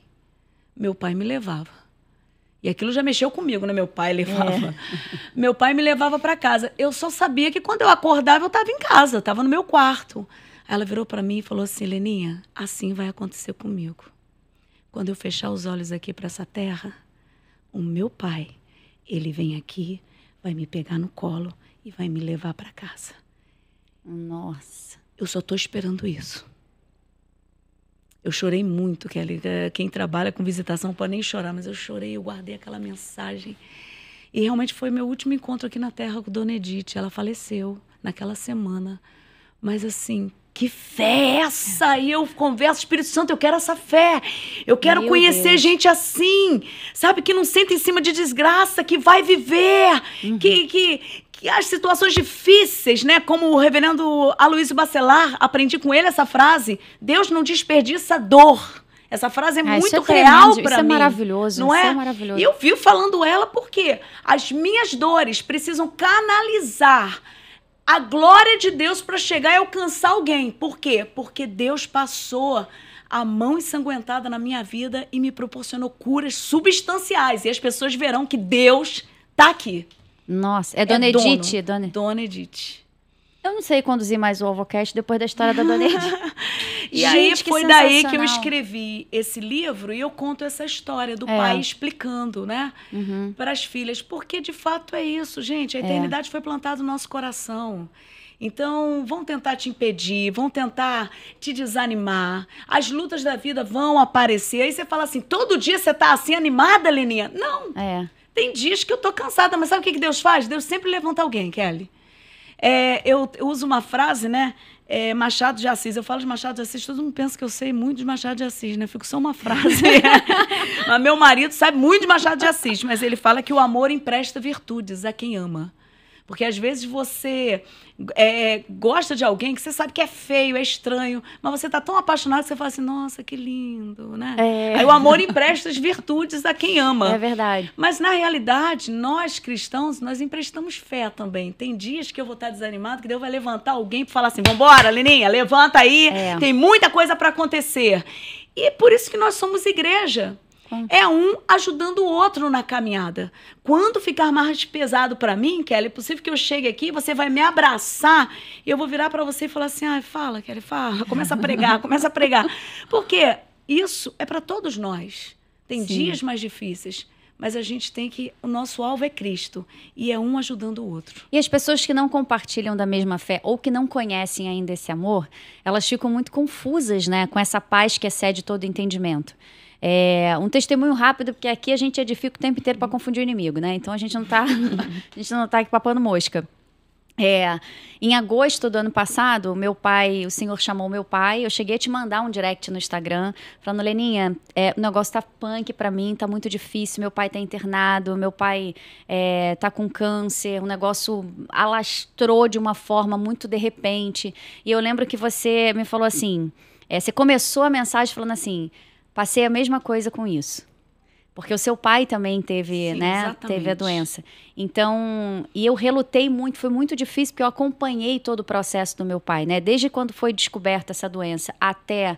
Meu pai me levava. E aquilo já mexeu comigo, né? Meu pai levava. Meu pai me levava para casa. Eu só sabia que quando eu acordava, eu estava em casa, estava no meu quarto. Aí ela virou para mim e falou assim, Leninha, assim vai acontecer comigo. Quando eu fechar os olhos aqui para essa terra, o meu pai, ele vem aqui, vai me pegar no colo e vai me levar para casa. Nossa. Eu só estou esperando isso. Eu chorei muito, Kelly. Quem trabalha com visitação não pode nem chorar, mas eu chorei, eu guardei aquela mensagem. E realmente foi meu último encontro aqui na Terra com Dona Edith. Ela faleceu naquela semana. Mas assim, que fé é essa? E eu converso, Espírito Santo, eu quero essa fé. Eu quero conhecer gente assim, sabe? Que não senta em cima de desgraça, que vai viver, que as situações difíceis, né? Como o reverendo Aloysio Bacelar, aprendi com ele essa frase, Deus não desperdiça dor. Essa frase é muito real para mim. Isso é maravilhoso, não é? Isso é maravilhoso. E eu vivo falando ela porque as minhas dores precisam canalizar a glória de Deus para chegar e alcançar alguém. Por quê? Porque Deus passou a mão ensanguentada na minha vida e me proporcionou curas substanciais. E as pessoas verão que Deus está aqui. Nossa, é Dona Edith? Dona Edith. Eu não sei conduzir mais o Alvocast depois da história da Dona Edith. E gente, aí foi daí que eu escrevi esse livro e eu conto essa história do pai explicando, né, para as filhas. Porque de fato é isso, gente. A eternidade foi plantada no nosso coração. Então, vão tentar te impedir, vão tentar te desanimar. As lutas da vida vão aparecer. Aí você fala assim, todo dia você tá assim animada, Leninha? Não. Tem dias que eu tô cansada, mas sabe o que Deus faz? Deus sempre levanta alguém, Kelly. Eu uso uma frase, né? Machado de Assis. Eu falo de Machado de Assis, todo mundo pensa que eu sei muito de Machado de Assis, né? Fico só uma frase. Mas meu marido sabe muito de Machado de Assis, mas ele fala que o amor empresta virtudes a quem ama. Porque às vezes você gosta de alguém que você sabe que é feio, é estranho, mas você tá tão apaixonado que você fala assim, nossa, que lindo, né? Aí o amor empresta as virtudes a quem ama. É verdade. Mas na realidade, nós cristãos, nós emprestamos fé também. Tem dias que eu vou estar desanimado, que Deus vai levantar alguém para falar assim, vambora, Leninha, levanta aí, tem muita coisa para acontecer. E é por isso que nós somos igreja. É um ajudando o outro na caminhada. Quando ficar mais pesado para mim, Kelly, é possível que eu chegue aqui, você vai me abraçar e eu vou virar para você e falar assim, fala, Kelly, fala, começa a pregar, começa a pregar. Porque isso é para todos nós. Tem dias mais difíceis, mas a gente tem que... O nosso alvo é Cristo e é um ajudando o outro. E as pessoas que não compartilham da mesma fé ou que não conhecem ainda esse amor, elas ficam muito confusas, né, com essa paz que excede todo entendimento. Um testemunho rápido, porque aqui a gente edifica o tempo inteiro para confundir o inimigo, né? Então a gente não tá aqui papando mosca. Em agosto do ano passado, o Senhor chamou meu pai, eu cheguei a te mandar um direct no Instagram, falando, Leninha, o negócio tá punk pra mim, tá muito difícil, meu pai tá internado, meu pai tá com câncer, o negócio alastrou de uma forma muito de repente. E eu lembro que você me falou assim, você começou a mensagem falando assim, passei a mesma coisa com isso. Porque o seu pai também teve, teve a doença. Então, e eu relutei muito, foi muito difícil, porque eu acompanhei todo o processo do meu pai, né? Desde quando foi descoberta essa doença até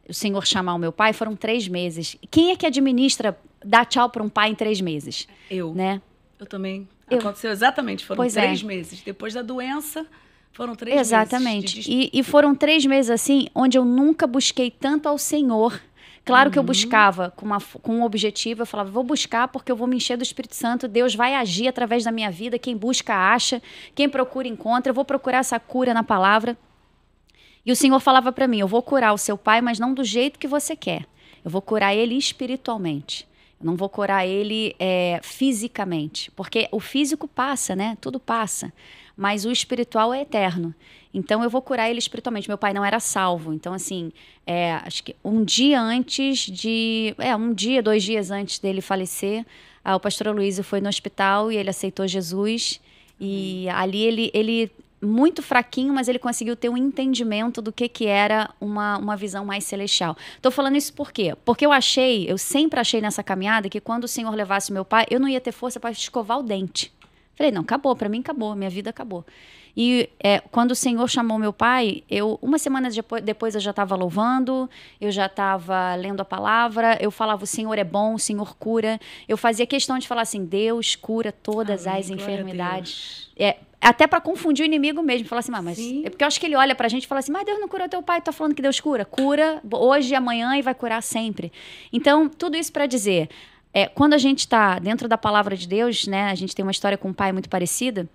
o Senhor chamar o meu pai, foram 3 meses. Quem é que administra, dá tchau para um pai em 3 meses? Eu. Né? Eu também. Aconteceu exatamente, foram 3 meses. Depois da doença... Foram 3 meses. Exatamente. E foram 3 meses assim, onde eu nunca busquei tanto ao Senhor. Claro que eu buscava com um objetivo, eu falava, vou buscar porque eu vou me encher do Espírito Santo, Deus vai agir através da minha vida, quem busca acha, quem procura encontra, eu vou procurar essa cura na palavra. E o Senhor falava para mim, eu vou curar o seu pai, mas não do jeito que você quer, eu vou curar ele espiritualmente. Eu não vou curar ele fisicamente, porque o físico passa, né? Tudo passa, mas o espiritual é eterno. Então, eu vou curar ele espiritualmente. Meu pai não era salvo. Então, assim, acho que um dia, 2 dias antes dele falecer, o pastor Aloysio foi no hospital e ele aceitou Jesus. E ali ele muito fraquinho, mas ele conseguiu ter um entendimento do que era uma visão mais celestial. Tô falando isso por quê? Porque eu sempre achei nessa caminhada que quando o Senhor levasse meu pai, eu não ia ter força para escovar o dente. Falei, não, acabou, para mim acabou, minha vida acabou. E quando o Senhor chamou meu pai, uma semana depois eu já estava louvando, eu já estava lendo a palavra, eu falava, o Senhor é bom, o Senhor cura. Eu fazia questão de falar assim, Deus cura todas as enfermidades. Até para confundir o inimigo mesmo. Falar assim, mas é porque eu acho que ele olha pra gente e fala assim, mas Deus não curou teu pai, tá falando que Deus cura? Cura hoje e amanhã e vai curar sempre. Então, tudo isso para dizer, quando a gente está dentro da palavra de Deus, né, a gente tem uma história com um pai muito parecida,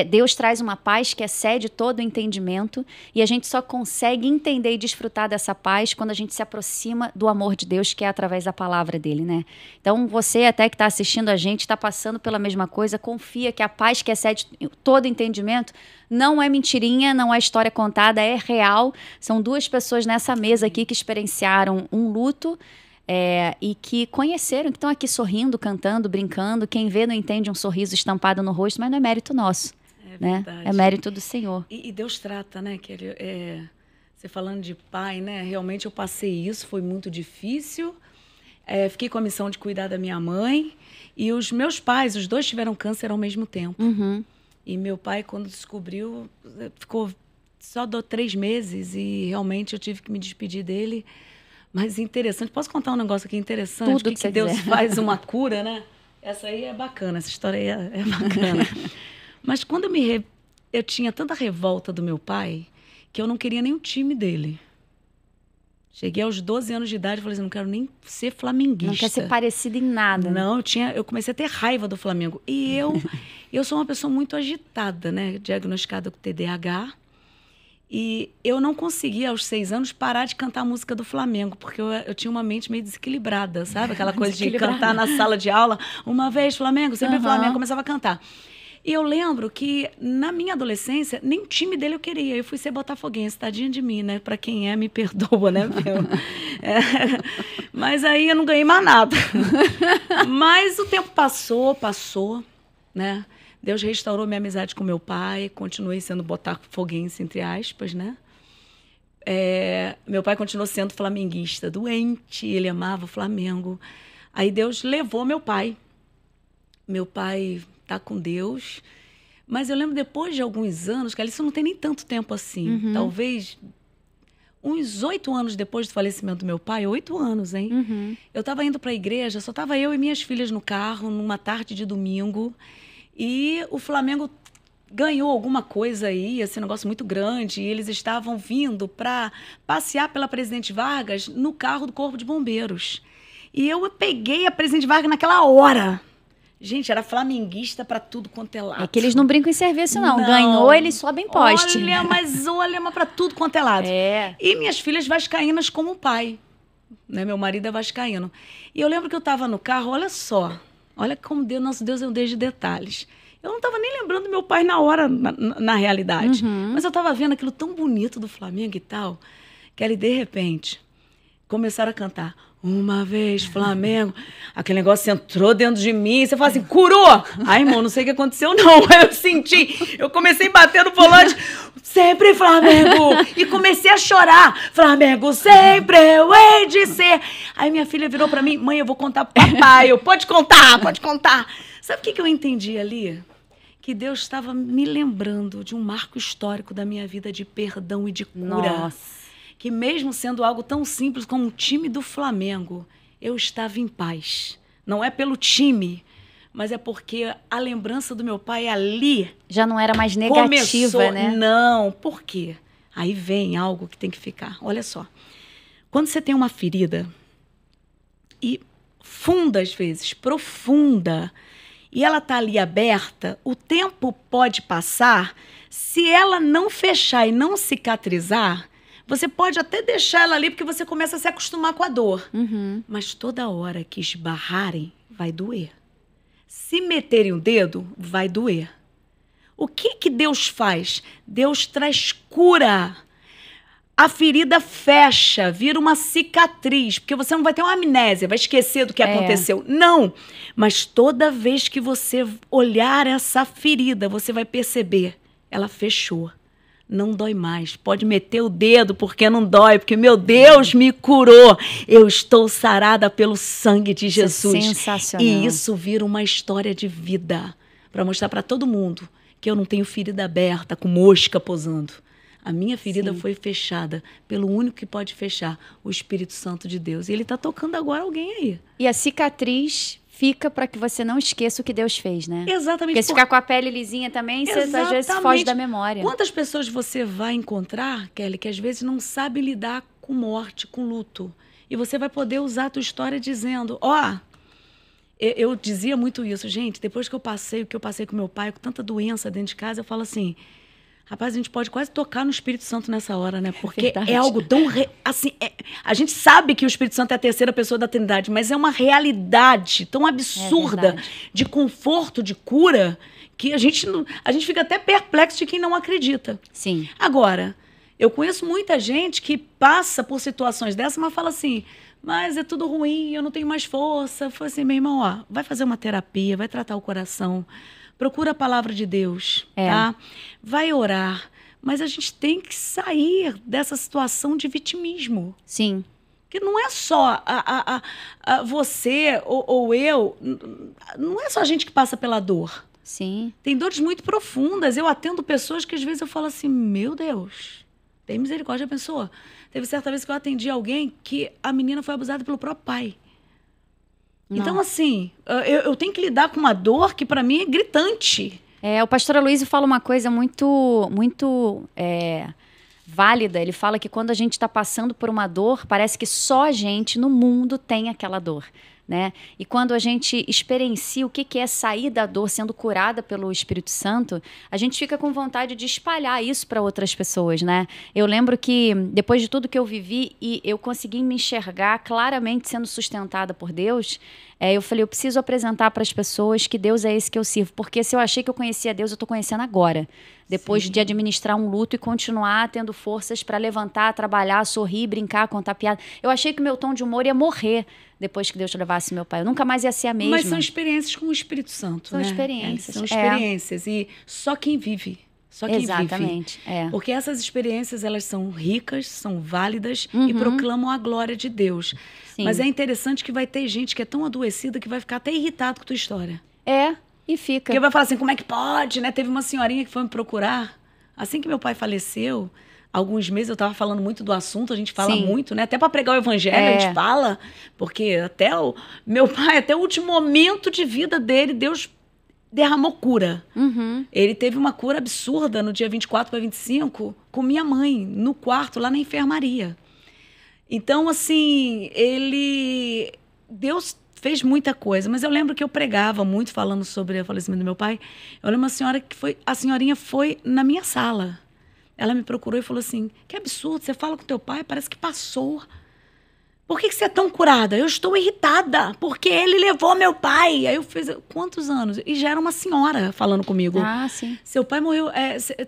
Deus traz uma paz que excede todo o entendimento e a gente só consegue entender e desfrutar dessa paz quando a gente se aproxima do amor de Deus, que é através da palavra dele, né? Então, você até que está assistindo a gente, está passando pela mesma coisa, confia que a paz que excede todo o entendimento não é mentirinha, não é história contada, é real. São duas pessoas nessa mesa aqui que experienciaram um luto, e que conheceram, que estão aqui sorrindo, cantando, brincando. Quem vê não entende um sorriso estampado no rosto, mas não é mérito nosso. Né? É mérito do Senhor. E Deus trata, né? Que você falando de pai, né? Realmente eu passei isso, foi muito difícil. Fiquei com a missão de cuidar da minha mãe. E os meus pais, os dois tiveram câncer ao mesmo tempo. Uhum. E meu pai, quando descobriu, ficou só 3 meses e realmente eu tive que me despedir dele. Mas interessante, posso contar um negócio aqui interessante? Tudo que Deus faz uma cura, né? Essa aí é bacana, essa história aí é bacana. Mas quando eu tinha tanta revolta do meu pai, que eu não queria nem o time dele. Cheguei aos 12 anos de idade e falei assim, não quero nem ser flamenguista. Não quer ser parecido em nada. Não, eu comecei a ter raiva do Flamengo. E eu sou uma pessoa muito agitada, né? Diagnosticada com TDAH. E eu não conseguia, aos 6 anos, parar de cantar a música do Flamengo, porque eu tinha uma mente meio desequilibrada, sabe? Aquela coisa de cantar na sala de aula, uma vez Flamengo, sempre Flamengo, começava a cantar. E eu lembro que, na minha adolescência, nem o time dele eu queria. Eu fui ser botafoguense, tadinha de mim, né? Pra quem me perdoa, né? Mas aí eu não ganhei mais nada. Mas o tempo passou, né? Deus restaurou minha amizade com meu pai, continuei sendo botafoguense, entre aspas, né? Meu pai continuou sendo flamenguista, doente, ele amava o Flamengo. Aí Deus levou meu pai. Meu pai tá com Deus. Mas eu lembro depois de alguns anos, que isso não tem nem tanto tempo assim, talvez uns 8 anos depois do falecimento do meu pai, 8 anos, hein? Eu estava indo para a igreja, só estava eu e minhas filhas no carro, numa tarde de domingo. E o Flamengo ganhou alguma coisa aí, esse negócio muito grande, e eles estavam vindo para passear pela Presidente Vargas no carro do Corpo de Bombeiros. E eu peguei a Presidente Vargas naquela hora. Gente, era flamenguista para tudo quanto é lado. É que eles não brincam em serviço, não. Ganhou, eles sobem poste. Olha, mas para tudo quanto é lado. E minhas filhas vascaínas como o pai. Né? Meu marido é vascaíno. E eu lembro que eu estava no carro, olha só. Olha como nosso Deus é um Deus de detalhes. Eu não estava nem lembrando do meu pai na hora, na realidade. Mas eu estava vendo aquilo tão bonito do Flamengo e tal, que ali, de repente, começaram a cantar. Uma vez, Flamengo. Aquele negócio entrou dentro de mim. E você fala assim, curou! Ai, irmão, não sei o que aconteceu, não. Eu senti. Eu comecei a bater no volante. Sempre Flamengo! E comecei a chorar. Flamengo sempre eu hei de ser. Aí minha filha virou pra mim, mãe, eu vou contar pro papai. Pode contar, pode contar. Sabe o que eu entendi ali? Que Deus estava me lembrando de um marco histórico da minha vida de perdão e de cura. Nossa. Que mesmo sendo algo tão simples como o time do Flamengo, eu estava em paz. Não é pelo time, mas é porque a lembrança do meu pai ali... Já não era mais negativa, né? Não, por quê? Aí vem algo que tem que ficar. Olha só, quando você tem uma ferida, e funda às vezes, profunda, e ela está ali aberta, o tempo pode passar, se ela não fechar e não cicatrizar... Você pode até deixar ela ali porque você começa a se acostumar com a dor. Mas toda hora que esbarrarem, vai doer. Se meterem o dedo, vai doer. O que Deus faz? Deus traz cura. A ferida fecha, vira uma cicatriz, porque você não vai ter uma amnésia, vai esquecer do que aconteceu. Não, mas toda vez que você olhar essa ferida, você vai perceber. ela fechou. Não dói mais. Pode meter o dedo porque não dói, porque meu Deus me curou. Eu estou sarada pelo sangue de Jesus. Isso é sensacional. E isso vira uma história de vida para mostrar para todo mundo que eu não tenho ferida aberta com mosca posando. A minha ferida foi fechada pelo único que pode fechar, o Espírito Santo de Deus. E ele está tocando agora alguém aí. E a cicatriz fica para que você não esqueça o que Deus fez, né? Exatamente. Porque se ficar com a pele lisinha também, você às vezes foge da memória. Quantas pessoas você vai encontrar, Kelly, que às vezes não sabe lidar com morte, com luto? E você vai poder usar a tua história dizendo, eu dizia muito isso, gente, depois que eu passei o que eu passei com meu pai, com tanta doença dentro de casa, eu falo assim, rapaz, a gente pode quase tocar no Espírito Santo nessa hora, né? Porque é algo tão... a gente sabe que o Espírito Santo é a terceira pessoa da Trindade, mas é uma realidade tão absurda de conforto, de cura, que a gente fica até perplexo de quem não acredita. Sim. Agora, eu conheço muita gente que passa por situações dessas, mas fala assim, mas é tudo ruim, eu não tenho mais força. Eu falo assim, meu irmão, vai fazer uma terapia, vai tratar o coração, procura a palavra de Deus, tá? Vai orar. Mas a gente tem que sair dessa situação de vitimismo. Sim. Que não é só você ou eu, não é só a gente que passa pela dor. Sim. Tem dores muito profundas. Eu atendo pessoas que às vezes eu falo assim, meu Deus, tem misericórdia, pessoa. Teve certa vez que eu atendi alguém que a menina foi abusada pelo próprio pai. Então, assim, eu tenho que lidar com uma dor que, para mim, é gritante. O pastor Aloysio fala uma coisa muito válida. Ele fala que quando a gente está passando por uma dor, parece que só a gente no mundo tem aquela dor, né? E quando a gente experiencia o que é sair da dor sendo curada pelo Espírito Santo, a gente fica com vontade de espalhar isso para outras pessoas, né? Eu lembro que depois de tudo que eu vivi e eu consegui me enxergar claramente sendo sustentada por Deus, eu falei, eu preciso apresentar para as pessoas que Deus é esse que eu sirvo, porque se eu achei que eu conhecia Deus, eu estou conhecendo agora. Depois de administrar um luto e continuar tendo forças para levantar, trabalhar, sorrir, brincar, contar piada. Eu achei que o meu tom de humor ia morrer depois que Deus levasse meu pai. Eu nunca mais ia ser a mesma. Mas são experiências com o Espírito Santo, são né? experiências. São experiências. E só quem vive. Só quem Exatamente. vive. Porque essas experiências, elas são ricas, são válidas e proclamam a glória de Deus. Sim. Mas é interessante que vai ter gente que é tão adoecida que vai ficar até irritado com a tua história. E fica. Porque vai falar assim, como é que pode, né? Teve uma senhorinha que foi me procurar. Assim que meu pai faleceu, alguns meses eu estava falando muito do assunto, a gente fala muito, né? Até para pregar o evangelho a gente fala, porque até o meu pai, até o último momento de vida dele, Deus derramou cura. Ele teve uma cura absurda no dia 24 para 25 com minha mãe, no quarto, lá na enfermaria. Então, assim, Deus fez muita coisa, mas eu lembro que eu pregava muito falando sobre o falecimento do meu pai. Eu lembro a senhorinha foi na minha sala. Ela me procurou e falou assim, que absurdo, você fala com teu pai, parece que passou. Por que você é tão curada? Eu estou irritada, porque ele levou meu pai. Aí eu fiz, quantos anos? E já era uma senhora falando comigo. Ah, sim. Seu pai morreu,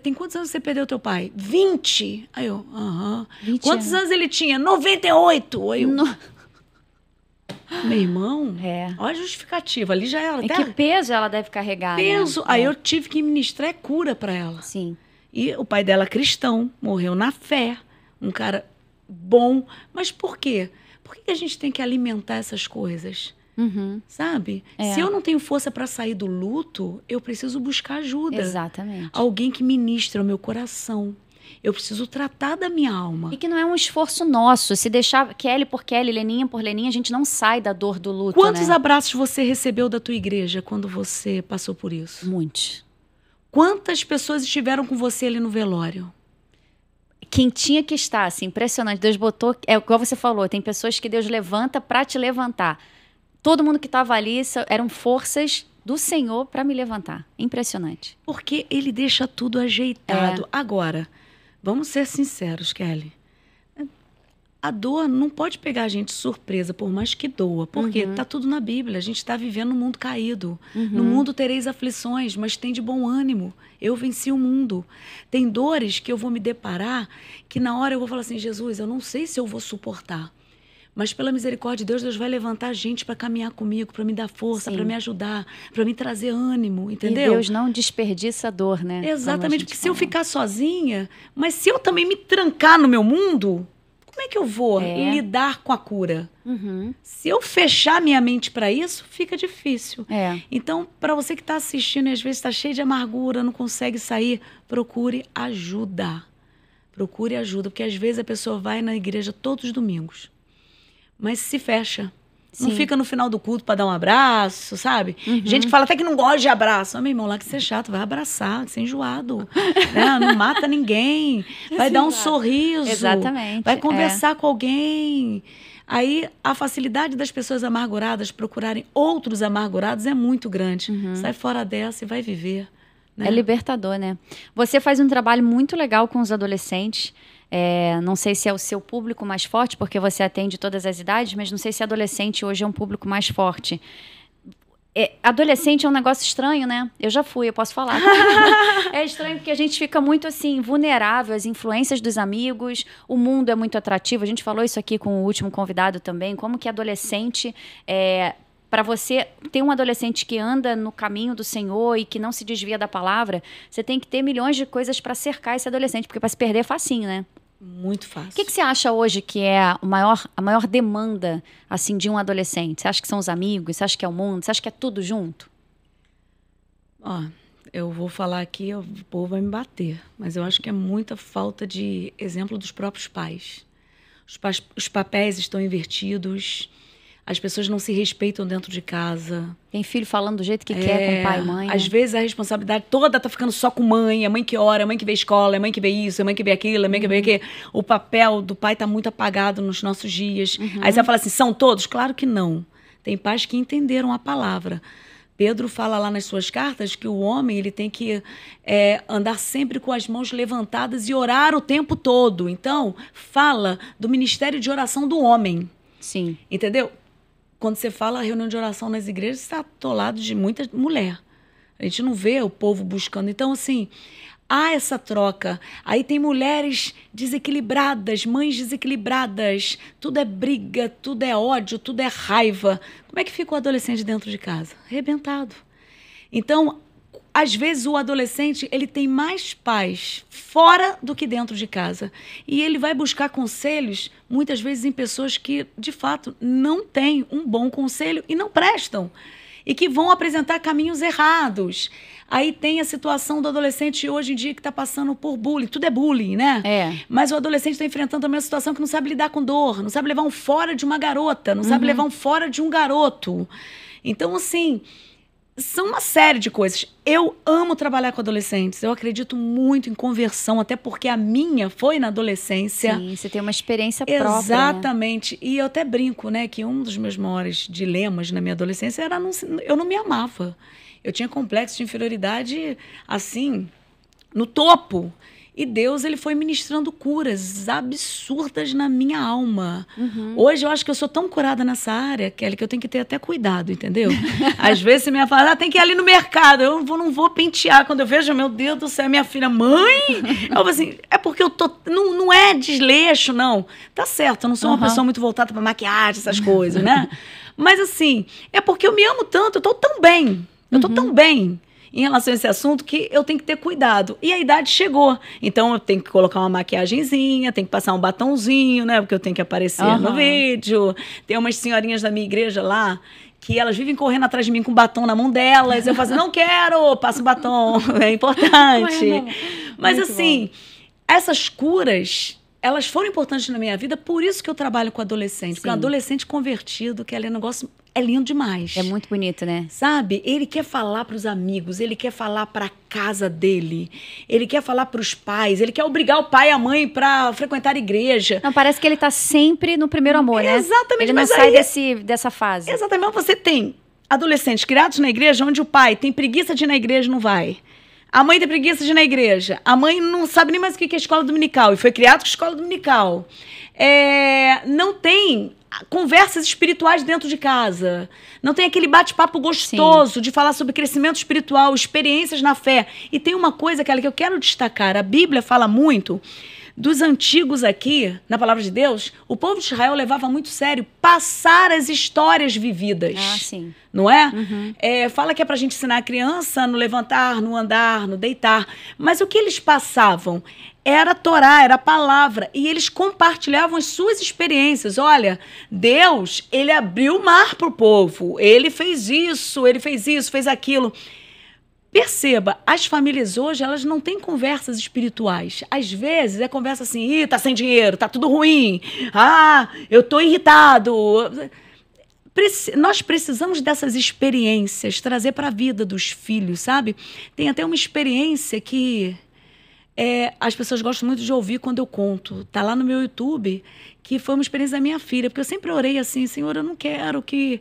tem quantos anos você perdeu teu pai? 20. Aí eu, 20 quantos anos ele tinha? 98. Aí eu... Meu irmão, olha a justificativa. Ali já era. Que peso ela deve carregar, peso. Né? Aí eu tive que ministrar cura para ela. Sim. E o pai dela, cristão, morreu na fé. Um cara bom. Mas por quê? Por que a gente tem que alimentar essas coisas? Sabe? Se eu não tenho força para sair do luto, eu preciso buscar ajuda. Exatamente. Alguém que ministre o meu coração. Eu preciso tratar da minha alma. E que não é um esforço nosso. Se deixar Kelly por Kelly, Leninha por Leninha, a gente não sai da dor do luto, Quantos abraços você recebeu da tua igreja quando você passou por isso? Muitos. Quantas pessoas estiveram com você ali no velório? Quem tinha que estar, assim, impressionante. Deus botou, igual você falou, tem pessoas que Deus levanta para te levantar. Todo mundo que estava ali eram forças do Senhor para me levantar. Impressionante. Porque Ele deixa tudo ajeitado. Agora, vamos ser sinceros, Kelly. A dor não pode pegar a gente de surpresa, por mais que doa. Porque tá tudo na Bíblia. A gente está vivendo num mundo caído. No mundo tereis aflições, mas tem de bom ânimo. Eu venci o mundo. Tem dores que eu vou me deparar, que na hora eu vou falar assim, Jesus, eu não sei se eu vou suportar. Mas pela misericórdia de Deus, Deus vai levantar gente para caminhar comigo, para me dar força, para me ajudar, para me trazer ânimo, entendeu? E Deus não desperdiça dor, né? Exatamente, porque se eu ficar sozinha, mas se eu também me trancar no meu mundo, como é que eu vou lidar com a cura? Se eu fechar minha mente para isso, fica difícil. Então, para você que está assistindo e às vezes está cheio de amargura, não consegue sair, procure ajuda. Procure ajuda, porque às vezes a pessoa vai na igreja todos os domingos, mas se fecha. Não fica no final do culto para dar um abraço, sabe? Gente que fala até que não gosta de abraço. Meu irmão, lá que você é chato, vai abraçar, que você é enjoado. Né? Não mata ninguém. Vai dar um sorriso. Exatamente. Vai conversar com alguém. Aí a facilidade das pessoas amarguradas procurarem outros amargurados é muito grande. Sai fora dessa e vai viver. Né? É libertador, né? Você faz um trabalho muito legal com os adolescentes. Não sei se é o seu público mais forte, porque você atende todas as idades, mas não sei se adolescente hoje é um público mais forte. Adolescente é um negócio estranho, né? Eu já fui, eu posso falar. É estranho porque a gente fica muito assim, vulnerável às influências dos amigos, o mundo é muito atrativo. A gente falou isso aqui com o último convidado também, como que adolescente... Para você ter um adolescente que anda no caminho do Senhor e que não se desvia da palavra, você tem que ter milhões de coisas para cercar esse adolescente, porque para se perder é facinho, né? Muito fácil. O que você acha hoje que é a maior demanda assim, de um adolescente? Você acha que são os amigos? Você acha que é o mundo? Você acha que é tudo junto? Eu vou falar aqui, o povo vai me bater, mas eu acho que é muita falta de exemplo dos próprios pais. Os papéis estão invertidos. As pessoas não se respeitam dentro de casa. Tem filho falando do jeito que quer, com pai e mãe. Às vezes a responsabilidade toda tá ficando só com mãe. É mãe que ora, é mãe que vê escola, é mãe que vê isso, é mãe que vê aquilo, é mãe que vê aquilo. O papel do pai tá muito apagado nos nossos dias. Aí você fala assim, são todos? Claro que não. Tem pais que entenderam a palavra. Pedro fala lá nas suas cartas que o homem ele tem que andar sempre com as mãos levantadas e orar o tempo todo. Então, fala do ministério de oração do homem. Sim. Entendeu? Quando você fala reunião de oração nas igrejas, está atolado de muita mulher. A gente não vê o povo buscando. Então, assim, há essa troca. Aí tem mulheres desequilibradas, mães desequilibradas. Tudo é briga, tudo é ódio, tudo é raiva. Como é que fica o adolescente dentro de casa? Arrebentado. Então, às vezes o adolescente ele tem mais paz fora do que dentro de casa. E ele vai buscar conselhos, muitas vezes em pessoas que, de fato, não têm um bom conselho e não prestam. E que vão apresentar caminhos errados. Aí tem a situação do adolescente hoje em dia que está passando por bullying. Tudo é bullying, né? Mas o adolescente está enfrentando também uma situação que não sabe lidar com dor, não sabe levar um fora de uma garota, não sabe levar um fora de um garoto. Então, assim... São uma série de coisas. Eu amo trabalhar com adolescentes. Eu acredito muito em conversão, até porque a minha foi na adolescência. Sim, você tem uma experiência própria. Exatamente. Né? E eu até brinco, né, que um dos meus maiores dilemas na minha adolescência era eu não me amava. Eu tinha complexo de inferioridade, assim, no topo. E Deus, ele foi ministrando curas absurdas na minha alma. Hoje eu acho que eu sou tão curada nessa área, Kelly, que eu tenho que ter até cuidado, entendeu? Às vezes você me fala, tem que ir ali no mercado. Eu não vou pentear. Quando eu vejo, meu Deus do céu, minha filha, mãe! Eu falo assim, é porque eu tô... Não é desleixo, não. Tá certo, eu não sou uma pessoa muito voltada pra maquiagem, essas coisas, né? Mas assim, é porque eu me amo tanto, eu tô tão bem. Eu tô tão bem em relação a esse assunto que eu tenho que ter cuidado. E a idade chegou. Então, eu tenho que colocar uma maquiagenzinha, tenho que passar um batonzinho, né? Porque eu tenho que aparecer no vídeo. Tem umas senhorinhas da minha igreja lá que elas vivem correndo atrás de mim com batom na mão delas. Eu falo assim, não quero, passo batom. É importante. Mas assim, essas curas... elas foram importantes na minha vida, por isso que eu trabalho com adolescente. Porque um adolescente convertido, que é um negócio, é lindo demais. É muito bonito, né? Sabe? Ele quer falar para os amigos, ele quer falar para a casa dele, ele quer falar para os pais, ele quer obrigar o pai e a mãe para frequentar a igreja. Não, parece que ele está sempre no primeiro amor, né? Exatamente. Ele não sai dessa fase. Exatamente. Você tem adolescentes criados na igreja, onde o pai tem preguiça de ir na igreja e não vai. A mãe tem preguiça de ir na igreja. A mãe não sabe nem mais o que é escola dominical. E foi criado com escola dominical. Não tem conversas espirituais dentro de casa. Não tem aquele bate-papo gostoso de falar sobre crescimento espiritual, experiências na fé. E tem uma coisa, Kelly, que eu quero destacar. A Bíblia fala muito dos antigos aqui, na palavra de Deus, o povo de Israel levava muito sério passar as histórias vividas. Ah, sim. Não é? Fala que é pra gente ensinar a criança no levantar, no andar, no deitar. Mas o que eles passavam era a Torá, era a palavra. E eles compartilhavam as suas experiências. Olha, Deus, ele abriu o mar pro povo. Ele fez isso, fez aquilo. Perceba, as famílias hoje, elas não têm conversas espirituais. Às vezes é conversa assim, tá sem dinheiro, tá tudo ruim. Eu tô irritado. Nós precisamos dessas experiências, trazer para a vida dos filhos, sabe? Tem até uma experiência que as pessoas gostam muito de ouvir quando eu conto. Tá lá no meu YouTube, que foi uma experiência da minha filha, porque eu sempre orei assim, Senhor, eu não quero que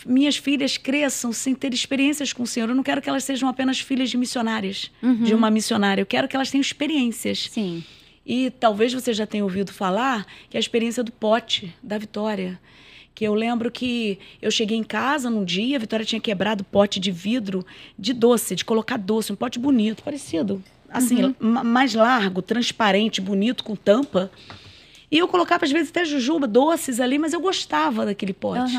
minhas filhas cresçam sem ter experiências com o Senhor. Eu não quero que elas sejam apenas filhas de missionárias, de uma missionária. Eu quero que elas tenham experiências. Sim. E talvez você já tenha ouvido falar que é a experiência do pote, da Vitória. Que eu lembro que eu cheguei em casa num dia, a Vitória tinha quebrado pote de vidro de doce, de colocar doce, um pote bonito, parecido, assim, mais largo, transparente, bonito, com tampa. E eu colocava, às vezes, até jujuba, doces ali, mas eu gostava daquele pote.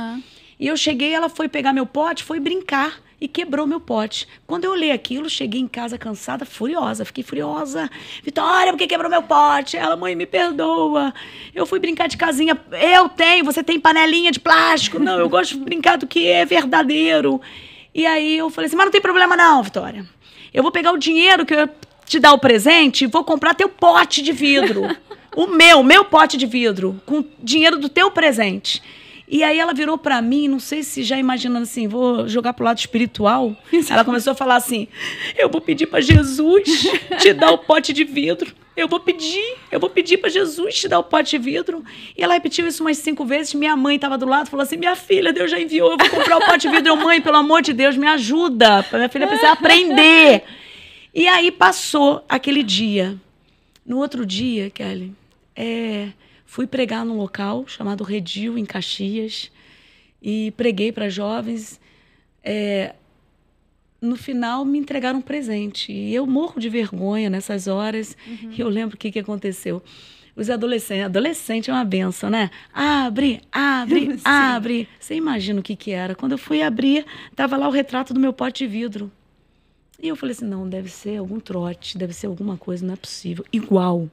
E eu cheguei, ela foi pegar meu pote, foi brincar e quebrou meu pote. Quando eu olhei aquilo, cheguei em casa cansada, furiosa. Fiquei furiosa. Vitória, por que quebrou meu pote? Ela, mãe, me perdoa. Eu fui brincar de casinha. Você tem panelinha de plástico. Não, eu gosto de brincar do que é verdadeiro. E aí eu falei assim, mas não tem problema não, Vitória. Eu vou pegar o dinheiro que eu te dar o presente e vou comprar teu pote de vidro. O meu pote de vidro, com dinheiro do teu presente. E aí ela virou pra mim, não sei se já imaginando assim, vou jogar pro lado espiritual. Ela começou a falar assim, eu vou pedir pra Jesus te dar o pote de vidro. Eu vou pedir pra Jesus te dar o pote de vidro. E ela repetiu isso umas 5 vezes. Minha mãe estava do lado, falou assim, minha filha, Deus já enviou, eu vou comprar o pote de vidro. Mãe, pelo amor de Deus, me ajuda. Minha filha precisa aprender. E aí passou aquele dia. No outro dia, Kelly, fui pregar num local chamado Redil, em Caxias, e preguei para jovens. No final, me entregaram um presente. E eu morro de vergonha nessas horas. E eu lembro o que aconteceu. Os adolescentes... Adolescente é uma benção, né? Abre. Você imagina o que era. Quando eu fui abrir, estava lá o retrato do meu pote de vidro. E eu falei assim, não, deve ser algum trote, deve ser alguma coisa, não é possível. Igual.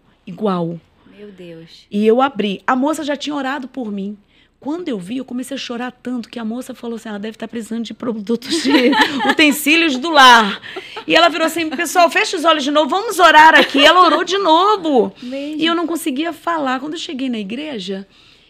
Meu Deus. E eu abri. A moça já tinha orado por mim. Quando eu vi, eu comecei a chorar tanto que a moça falou assim, ela deve estar precisando de produtos, de utensílios do lar. E ela virou assim, pessoal, fecha os olhos de novo, vamos orar aqui. Ela orou de novo. Mesmo? E eu não conseguia falar. Quando eu cheguei na igreja,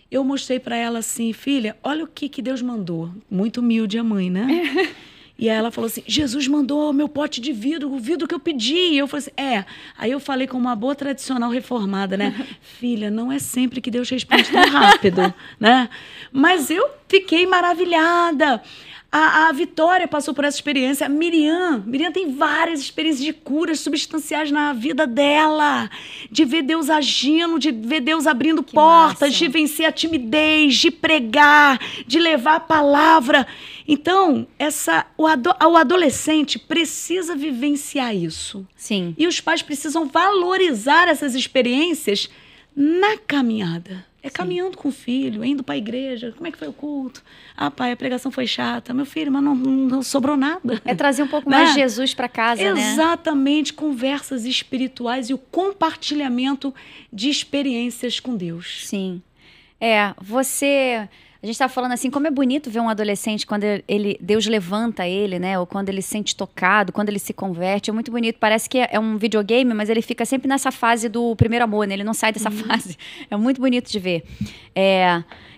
eu mostrei para ela assim, filha, olha o que Deus mandou. Muito humilde a mãe, né? E aí ela falou assim, Jesus mandou meu pote de vidro, o vidro que eu pedi. E eu falei assim, Aí eu falei com uma boa tradicional reformada, né? Filha, não é sempre que Deus responde tão rápido, né? Mas eu fiquei maravilhada. A Vitória passou por essa experiência. A Miriam tem várias experiências de curas substanciais na vida dela. De ver Deus agindo, de ver Deus abrindo portas, de vencer a timidez, de pregar, de levar a palavra. Então, o adolescente precisa vivenciar isso. Sim. E os pais precisam valorizar essas experiências na caminhada. Caminhando com o filho, indo para a igreja. Como é que foi o culto? Pai, a pregação foi chata. Meu filho, mas não sobrou nada. Trazer um pouco mais Jesus para casa, Exatamente, conversas espirituais e o compartilhamento de experiências com Deus. Sim. A gente está falando assim, como é bonito ver um adolescente quando Deus levanta ele, né? Ou quando ele se sente tocado, quando ele se converte. É muito bonito. Parece que é um videogame, mas ele fica sempre nessa fase do primeiro amor, né? Ele não sai dessa fase. É muito bonito de ver.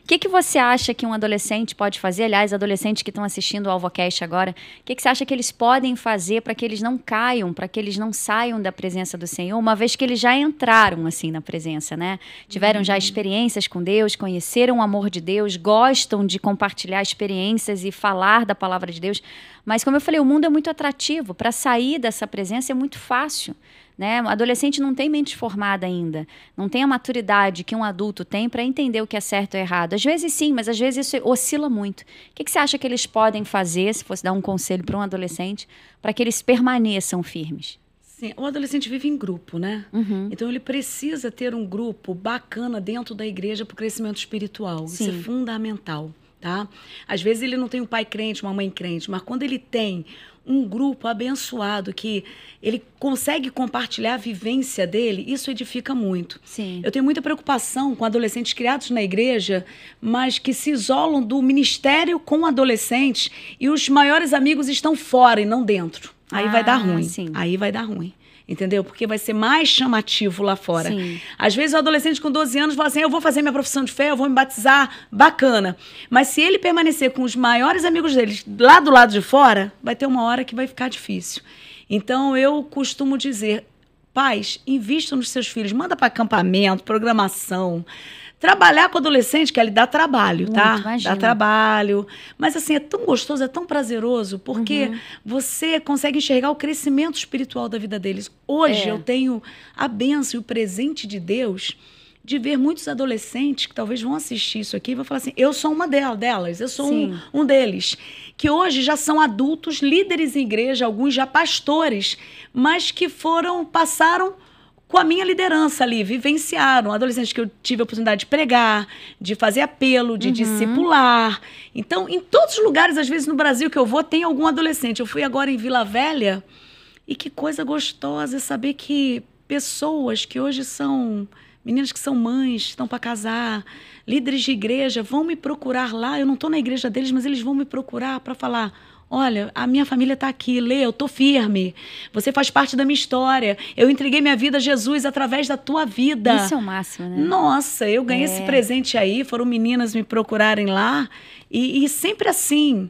O que você acha que um adolescente pode fazer? Aliás, adolescentes que estão assistindo ao Alvocast agora, o que você acha que eles podem fazer para que eles não caiam, para que eles não saiam da presença do Senhor, uma vez que eles já entraram assim na presença, né? Tiveram já experiências com Deus, conheceram o amor de Deus, gostam de compartilhar experiências e falar da palavra de Deus. Mas, como eu falei, o mundo é muito atrativo. Para sair dessa presença é muito fácil. Né? O adolescente não tem mente formada ainda, não tem a maturidade que um adulto tem para entender o que é certo e errado. Às vezes sim, mas às vezes isso oscila muito. O que você acha que eles podem fazer, se fosse dar um conselho para um adolescente, para que eles permaneçam firmes? Sim, o adolescente vive em grupo, né? Uhum. Então ele precisa ter um grupo bacana dentro da igreja para o crescimento espiritual. Isso é Sim. fundamental, tá? Às vezes ele não tem um pai crente, uma mãe crente, mas quando ele tem um grupo abençoado que ele consegue compartilhar a vivência dele, isso edifica muito. Sim. Eu tenho muita preocupação com adolescentes criados na igreja, mas que se isolam do ministério com adolescentes e os maiores amigos estão fora e não dentro. Aí vai dar ruim. Sim. Aí vai dar ruim. Entendeu? Porque vai ser mais chamativo lá fora. Sim. Às vezes o adolescente com 12 anos fala assim, eu vou fazer minha profissão de fé, eu vou me batizar, bacana. Mas se ele permanecer com os maiores amigos dele lá do lado de fora, vai ter uma hora que vai ficar difícil. Então eu costumo dizer, pais, invistam nos seus filhos, manda para acampamento, programação. Trabalhar com adolescente, que ele dá trabalho, tá? Muito, imagina. Dá trabalho. Mas assim, é tão gostoso, é tão prazeroso, porque você consegue enxergar o crescimento espiritual da vida deles. Hoje eu tenho a bênção e o presente de Deus de ver muitos adolescentes que talvez vão assistir isso aqui e vão falar assim, eu sou uma delas, eu sou um deles. Que hoje já são adultos, líderes em igreja, alguns já pastores, mas que passaram com a minha liderança ali, vivenciaram. Adolescentes que eu tive a oportunidade de pregar, de fazer apelo, de discipular. Então, em todos os lugares, às vezes no Brasil que eu vou, tem algum adolescente. Eu fui agora em Vila Velha e que coisa gostosa saber que pessoas que hoje são meninas que são mães, estão para casar, líderes de igreja, vão me procurar lá. Eu não estou na igreja deles, mas eles vão me procurar para falar, olha, a minha família está aqui, Lê, eu estou firme. Você faz parte da minha história. Eu entreguei minha vida a Jesus através da tua vida. Isso é o máximo, né? Nossa, eu ganhei esse presente aí. Foram meninas me procurarem lá. E sempre assim,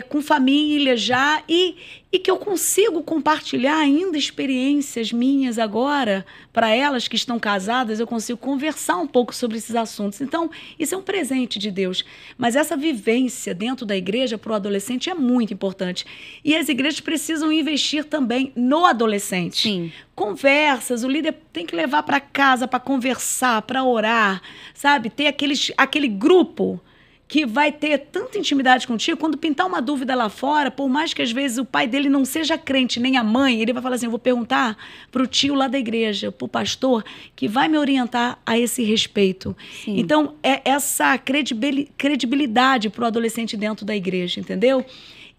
com família já. E que eu consigo compartilhar ainda experiências minhas agora. Para elas que estão casadas, eu consigo conversar um pouco sobre esses assuntos. Então, isso é um presente de Deus. Mas essa vivência dentro da igreja para o adolescente é muito importante. E as igrejas precisam investir também no adolescente. Sim. Conversas, o líder tem que levar para casa para conversar, para orar, sabe? Ter aquele grupo que vai ter tanta intimidade contigo, quando pintar uma dúvida lá fora, por mais que às vezes o pai dele não seja crente, nem a mãe, ele vai falar assim, eu vou perguntar para o tio lá da igreja, para o pastor, que vai me orientar a esse respeito. Sim. Então, é essa credibilidade para o adolescente dentro da igreja, entendeu?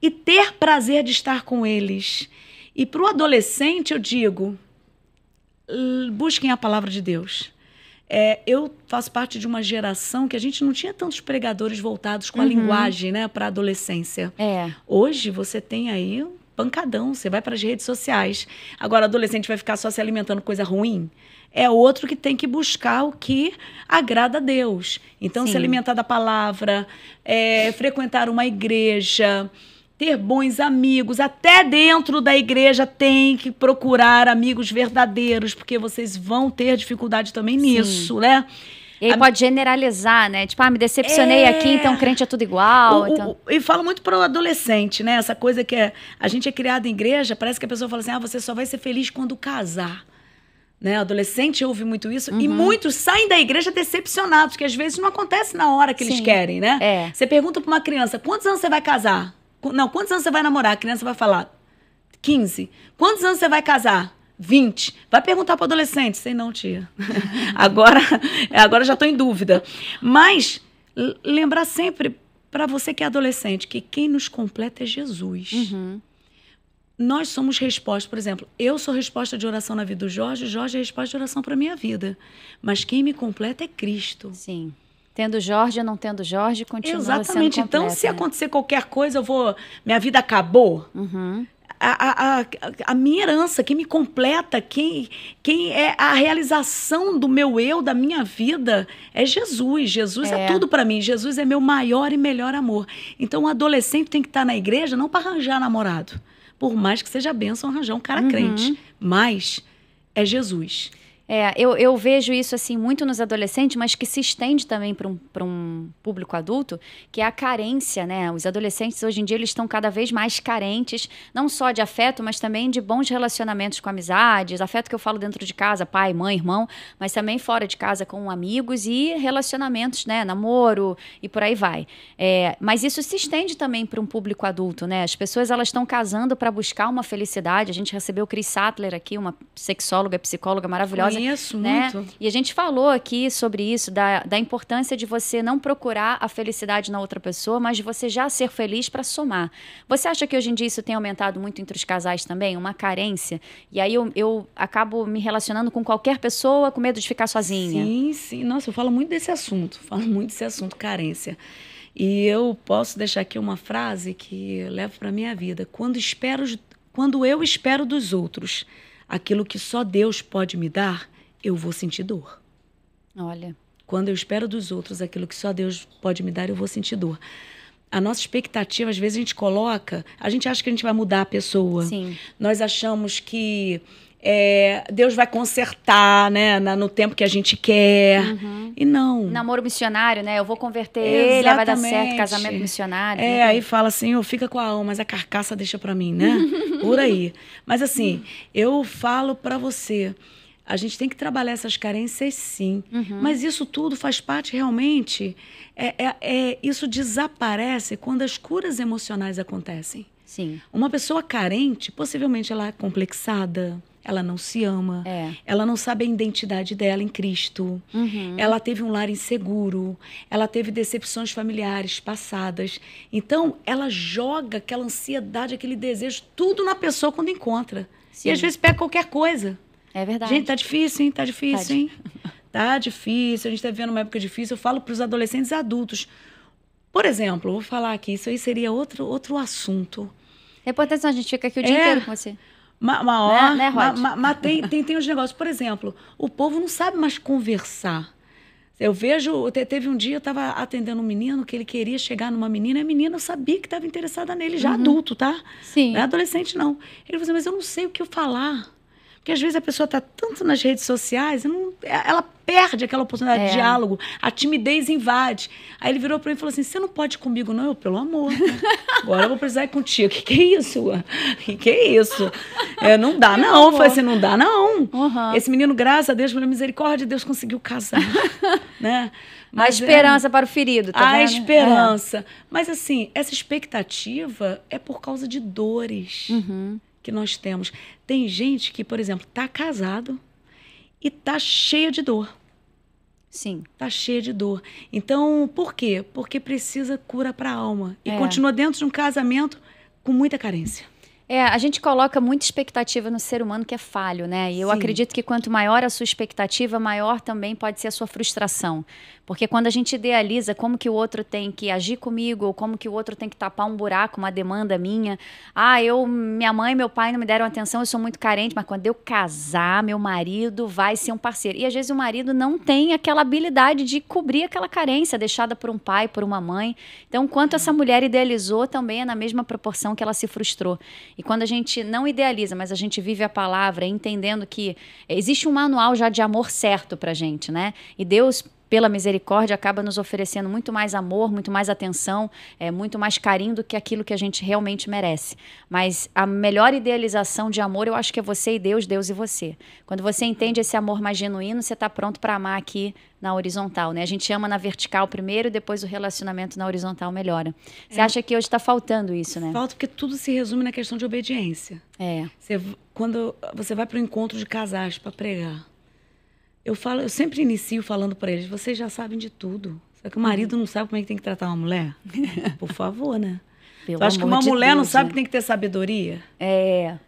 E ter prazer de estar com eles. E para o adolescente, eu digo, busquem a palavra de Deus. Eu faço parte de uma geração que a gente não tinha tantos pregadores voltados com a linguagem, né, para a adolescência. Hoje você tem aí um pancadão, você vai para as redes sociais. Agora, o adolescente vai ficar só se alimentando coisa ruim? É outro que tem que buscar o que agrada a Deus. Então, se alimentar da palavra, frequentar uma igreja, ter bons amigos, até dentro da igreja tem que procurar amigos verdadeiros, porque vocês vão ter dificuldade também nisso, né? E aí pode generalizar, né? Tipo, me decepcionei aqui, então crente é tudo igual. E falo muito para o adolescente, né? Essa coisa que a gente é criado em igreja, parece que a pessoa fala assim, você só vai ser feliz quando casar. Né? O adolescente ouve muito isso e muitos saem da igreja decepcionados, que às vezes não acontece na hora que eles querem, né? Você pergunta para uma criança, quantos anos você vai casar? Não, quantos anos você vai namorar? A criança vai falar 15. Quantos anos você vai casar? 20. Vai perguntar para o adolescente. Sei não, tia. Agora já estou em dúvida. Mas lembrar sempre, para você que é adolescente, que quem nos completa é Jesus. Nós somos resposta. Por exemplo, eu sou resposta de oração na vida do Jorge, o Jorge é resposta de oração para a minha vida. Mas quem me completa é Cristo. Sim. Tendo Jorge ou não tendo Jorge, continua sendo completa. Então, se acontecer qualquer coisa, minha vida acabou. A minha herança, quem me completa, quem é a realização do meu eu, da minha vida, é Jesus. Jesus é tudo para mim. Jesus é meu maior e melhor amor. Então, o adolescente tem que estar na igreja não para arranjar namorado. Por mais que seja bênção arranjar um cara crente. Mas é Jesus. Eu vejo isso assim muito nos adolescentes, mas que se estende também para um público adulto, que é a carência, né? Os adolescentes hoje em dia eles estão cada vez mais carentes, não só de afeto, mas também de bons relacionamentos com amizades, afeto que eu falo dentro de casa, pai, mãe, irmão, mas também fora de casa com amigos e relacionamentos, né? Namoro e por aí vai. Mas isso se estende também para um público adulto, né? As pessoas elas estão casando para buscar uma felicidade. A gente recebeu Cris Sattler aqui, uma sexóloga, psicóloga maravilhosa. Conheço né? muito. E a gente falou aqui sobre isso, da importância de você não procurar a felicidade na outra pessoa, mas de você já ser feliz para somar. Você acha que hoje em dia isso tem aumentado muito entre os casais também? Uma carência? E aí eu acabo me relacionando com qualquer pessoa com medo de ficar sozinha. Sim, sim. Nossa, eu falo muito desse assunto. Carência. E eu posso deixar aqui uma frase que eu levo para minha vida. Quando eu espero dos outros aquilo que só Deus pode me dar, eu vou sentir dor. Olha. Quando eu espero dos outros aquilo que só Deus pode me dar, eu vou sentir dor. A nossa expectativa, às vezes, a gente acha que a gente vai mudar a pessoa. Sim. Nós achamos que Deus vai consertar, né, no tempo que a gente quer. Uhum. E não. Namoro missionário, né? Eu vou converter ele, vai dar certo, casamento missionário. Aí fala assim, fica com a alma, mas a carcaça deixa pra mim, né? Por aí. Mas assim, eu falo pra você, a gente tem que trabalhar essas carências, sim. Uhum. Mas isso tudo faz parte realmente... isso desaparece quando as curas emocionais acontecem. Sim. Uma pessoa carente, possivelmente ela é complexada, ela não se ama, ela não sabe a identidade dela em Cristo, ela teve um lar inseguro, ela teve decepções familiares passadas. Então, ela joga aquela ansiedade, aquele desejo, tudo na pessoa quando encontra. Sim. E às vezes pega qualquer coisa. É verdade. Gente, tá difícil, hein? Tá difícil, hein? Tá difícil, a gente tá vivendo uma época difícil. Eu falo para os adolescentes e adultos. Por exemplo, vou falar aqui, isso aí seria outro assunto. É importante, a gente fica aqui o dia inteiro com você. Mas tem uns negócios. Por exemplo, o povo não sabe mais conversar. Eu vejo, teve um dia, eu estava atendendo um menino que ele queria chegar numa menina, e a menina eu sabia que estava interessada nele, já adulto, tá? Sim. Não é adolescente, não. Ele falou assim, mas eu não sei o que eu falar. Porque às vezes a pessoa está tanto nas redes sociais, ela perde aquela oportunidade de diálogo, a timidez invade. Aí ele virou para mim e falou assim, você não pode ir comigo, não? Eu, pelo amor, agora eu vou precisar ir contigo. O que é isso? Que é isso? Não dá, não. Eu falei assim, não dá, não. Uhum. Esse menino, graças a Deus, pela misericórdia de Deus, conseguiu casar. Né? Mas, a esperança para o ferido, tá vendo? A esperança. Mas assim, essa expectativa é por causa de dores. Que nós temos. Tem gente que, por exemplo, está casado e está cheia de dor. Sim. Está cheia de dor. Então, por quê? Porque precisa cura para a alma. E continua dentro de um casamento com muita carência. A gente coloca muita expectativa no ser humano que é falho, né? E eu acredito que quanto maior a sua expectativa, maior também pode ser a sua frustração. Porque quando a gente idealiza como que o outro tem que agir comigo, ou como que o outro tem que tapar um buraco, uma demanda minha. Minha mãe e meu pai não me deram atenção, eu sou muito carente, mas quando eu casar, meu marido vai ser um parceiro. E às vezes o marido não tem aquela habilidade de cobrir aquela carência deixada por um pai, por uma mãe. Então, quanto essa mulher idealizou, também é na mesma proporção que ela se frustrou. E quando a gente não idealiza, mas a gente vive a palavra entendendo que existe um manual já de amor certo pra gente, né? E Deus, pela misericórdia, acaba nos oferecendo muito mais amor, muito mais atenção, muito mais carinho do que aquilo que a gente realmente merece. Mas a melhor idealização de amor, eu acho que é você e Deus, Deus e você. Quando você entende esse amor mais genuíno, você está pronto para amar aqui na horizontal, né? A gente ama na vertical primeiro e depois o relacionamento na horizontal melhora. Você acha que hoje está faltando isso, né? Falta porque tudo se resume na questão de obediência. Quando você vai para o encontro de casais para pregar, eu sempre inicio falando para eles, vocês já sabem de tudo. Só que o marido não sabe como é que tem que tratar uma mulher? Por favor, né? Tu acha que uma mulher não sabe que tem que ter sabedoria?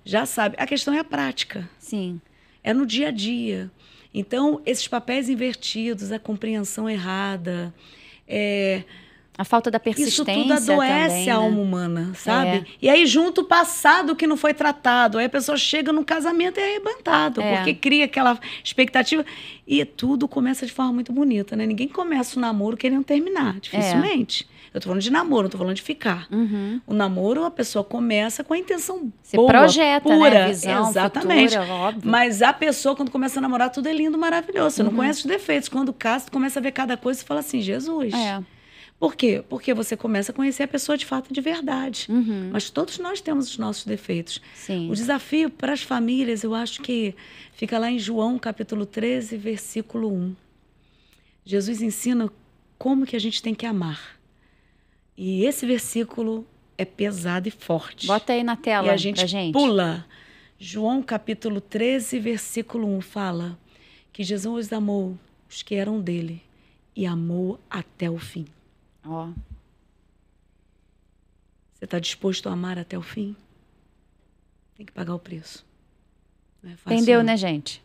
Já sabe. A questão é a prática. Sim. É no dia a dia. Então, esses papéis invertidos, a compreensão errada, a falta da persistência também, isso tudo adoece a alma humana, sabe? E aí junto o passado que não foi tratado. Aí a pessoa chega no casamento e é arrebentado, porque cria aquela expectativa. E tudo começa de forma muito bonita, né? Ninguém começa o namoro querendo terminar, dificilmente. Eu tô falando de namoro, não tô falando de ficar. O namoro, a pessoa começa com a intenção Você boa, projeta, pura. né? Visão, Exatamente. futura, óbvio. Mas a pessoa, quando começa a namorar, tudo é lindo, maravilhoso. Você não conhece os defeitos. Quando casa, tu começa a ver cada coisa e fala assim, Jesus. Por quê? Porque você começa a conhecer a pessoa de fato, de verdade. Mas todos nós temos os nossos defeitos. Sim. O desafio para as famílias, eu acho que fica lá em João, capítulo 13, versículo 1. Jesus ensina como que a gente tem que amar. E esse versículo é pesado e forte. Bota aí na tela e a pra gente pula. João, capítulo 13, versículo 1, fala que Jesus amou os que eram dele e amou até o fim. Ó. Você está disposto a amar até o fim? Tem que pagar o preço. Não é fácil, Entendeu, não. né, gente?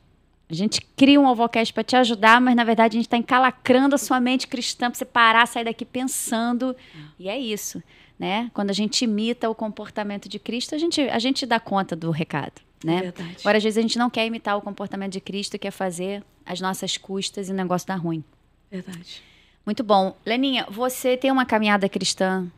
A gente cria um Alvocast para te ajudar, mas na verdade a gente está encalacrando a sua mente cristã para você parar, sair daqui pensando. E é isso, né? Quando a gente imita o comportamento de Cristo, a gente dá conta do recado, né? É verdade. Agora, às vezes a gente não quer imitar o comportamento de Cristo, quer fazer às nossas custas e o negócio dá ruim. Verdade. Muito bom. Leninha, você tem uma caminhada cristã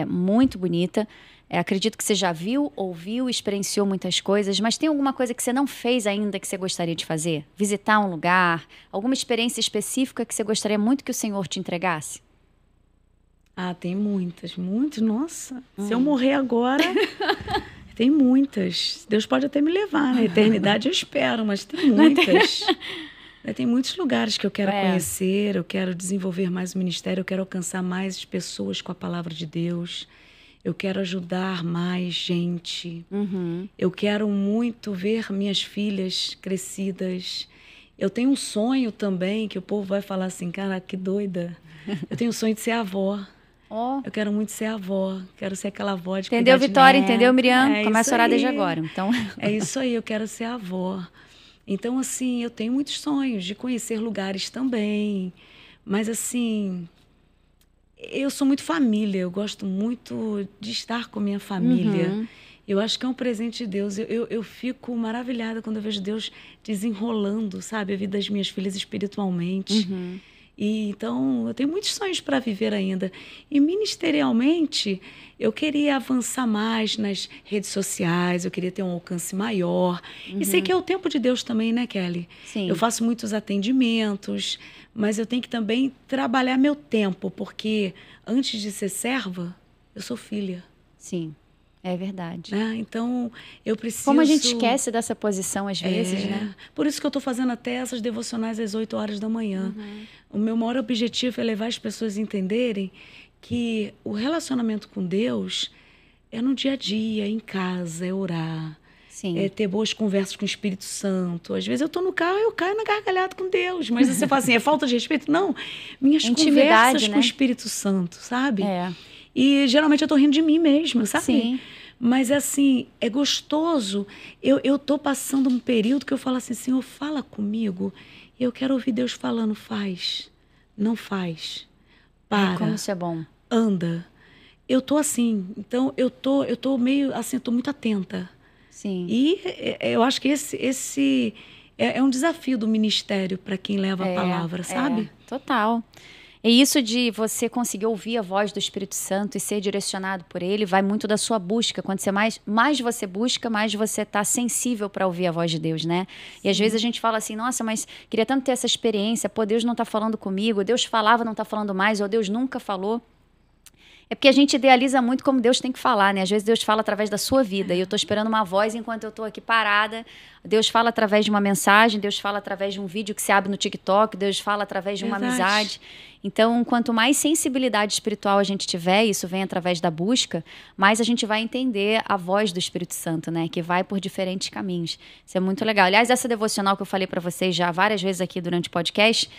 muito bonita. Acredito que você já viu, ouviu, experienciou muitas coisas, mas tem alguma coisa que você não fez ainda que você gostaria de fazer? Visitar um lugar? Alguma experiência específica que você gostaria muito que o Senhor te entregasse? Ah, tem muitas. Nossa, se eu morrer agora, tem muitas. Deus pode até me levar, na eternidade eu espero, mas tem muitas. Tem muitos lugares que eu quero conhecer, eu quero desenvolver mais o ministério, eu quero alcançar mais pessoas com a palavra de Deus. Eu quero ajudar mais gente. Eu quero muito ver minhas filhas crescidas. Eu tenho um sonho também, que o povo vai falar assim, cara, que doida. Eu tenho um sonho de ser avó. Eu quero muito ser avó. Quero ser aquela avó de Entendeu, cuidar de Vitória? neto. Entendeu, Miriam? Começa a orar aí. desde agora. Então... É isso aí, eu quero ser avó. Então, assim, eu tenho muitos sonhos de conhecer lugares também. Mas, assim... Eu sou muito família, eu gosto muito de estar com minha família. Eu acho que é um presente de Deus. Eu fico maravilhada quando eu vejo Deus desenrolando, sabe, a vida das minhas filhas espiritualmente. E então, eu tenho muitos sonhos para viver ainda. E ministerialmente, eu queria avançar mais nas redes sociais, eu queria ter um alcance maior. E sei que é o tempo de Deus também, né, Kelly? Sim. Eu faço muitos atendimentos, mas eu tenho que também trabalhar meu tempo, porque antes de ser serva, eu sou filha. Sim, é verdade. Né? Então, eu preciso... Como a gente esquece dessa posição às vezes, né? Por isso que eu estou fazendo até essas devocionais às 8 horas da manhã. O meu maior objetivo é levar as pessoas a entenderem que o relacionamento com Deus é no dia a dia, em casa, é orar. Sim. É ter boas conversas com o Espírito Santo. Às vezes eu estou no carro e eu caio na gargalhada com Deus. Mas você fala assim, é falta de respeito? Não. Minhas conversas com o Espírito Santo, sabe? E geralmente eu estou rindo de mim mesma, sabe? Sim. Mas assim, é gostoso. Eu estou passando um período que eu falo assim, Senhor, fala comigo. Eu quero ouvir Deus falando, faz. Não faz. Para. Como isso é bom. Anda. Eu tô assim. Então, eu tô meio assim, eu tô muito atenta. Sim. E eu acho que esse é um desafio do ministério para quem leva a palavra, sabe? Total. E isso de você conseguir ouvir a voz do Espírito Santo e ser direcionado por ele vai muito da sua busca. Quando você mais você busca, mais você está sensível para ouvir a voz de Deus, né? Sim. E às vezes a gente fala assim, nossa, mas queria tanto ter essa experiência, pô, Deus não está falando comigo, Deus falava, não está falando mais, ou Deus nunca falou. É porque a gente idealiza muito como Deus tem que falar, né? Às vezes Deus fala através da sua vida. E eu estou esperando uma voz enquanto eu estou aqui parada. Deus fala através de uma mensagem, Deus fala através de um vídeo que se abre no TikTok, Deus fala através de uma amizade. Então, quanto mais sensibilidade espiritual a gente tiver, isso vem através da busca, mais a gente vai entender a voz do Espírito Santo, né? Que vai por diferentes caminhos. Isso é muito legal. Aliás, essa devocional que eu falei para vocês já várias vezes aqui durante o podcast,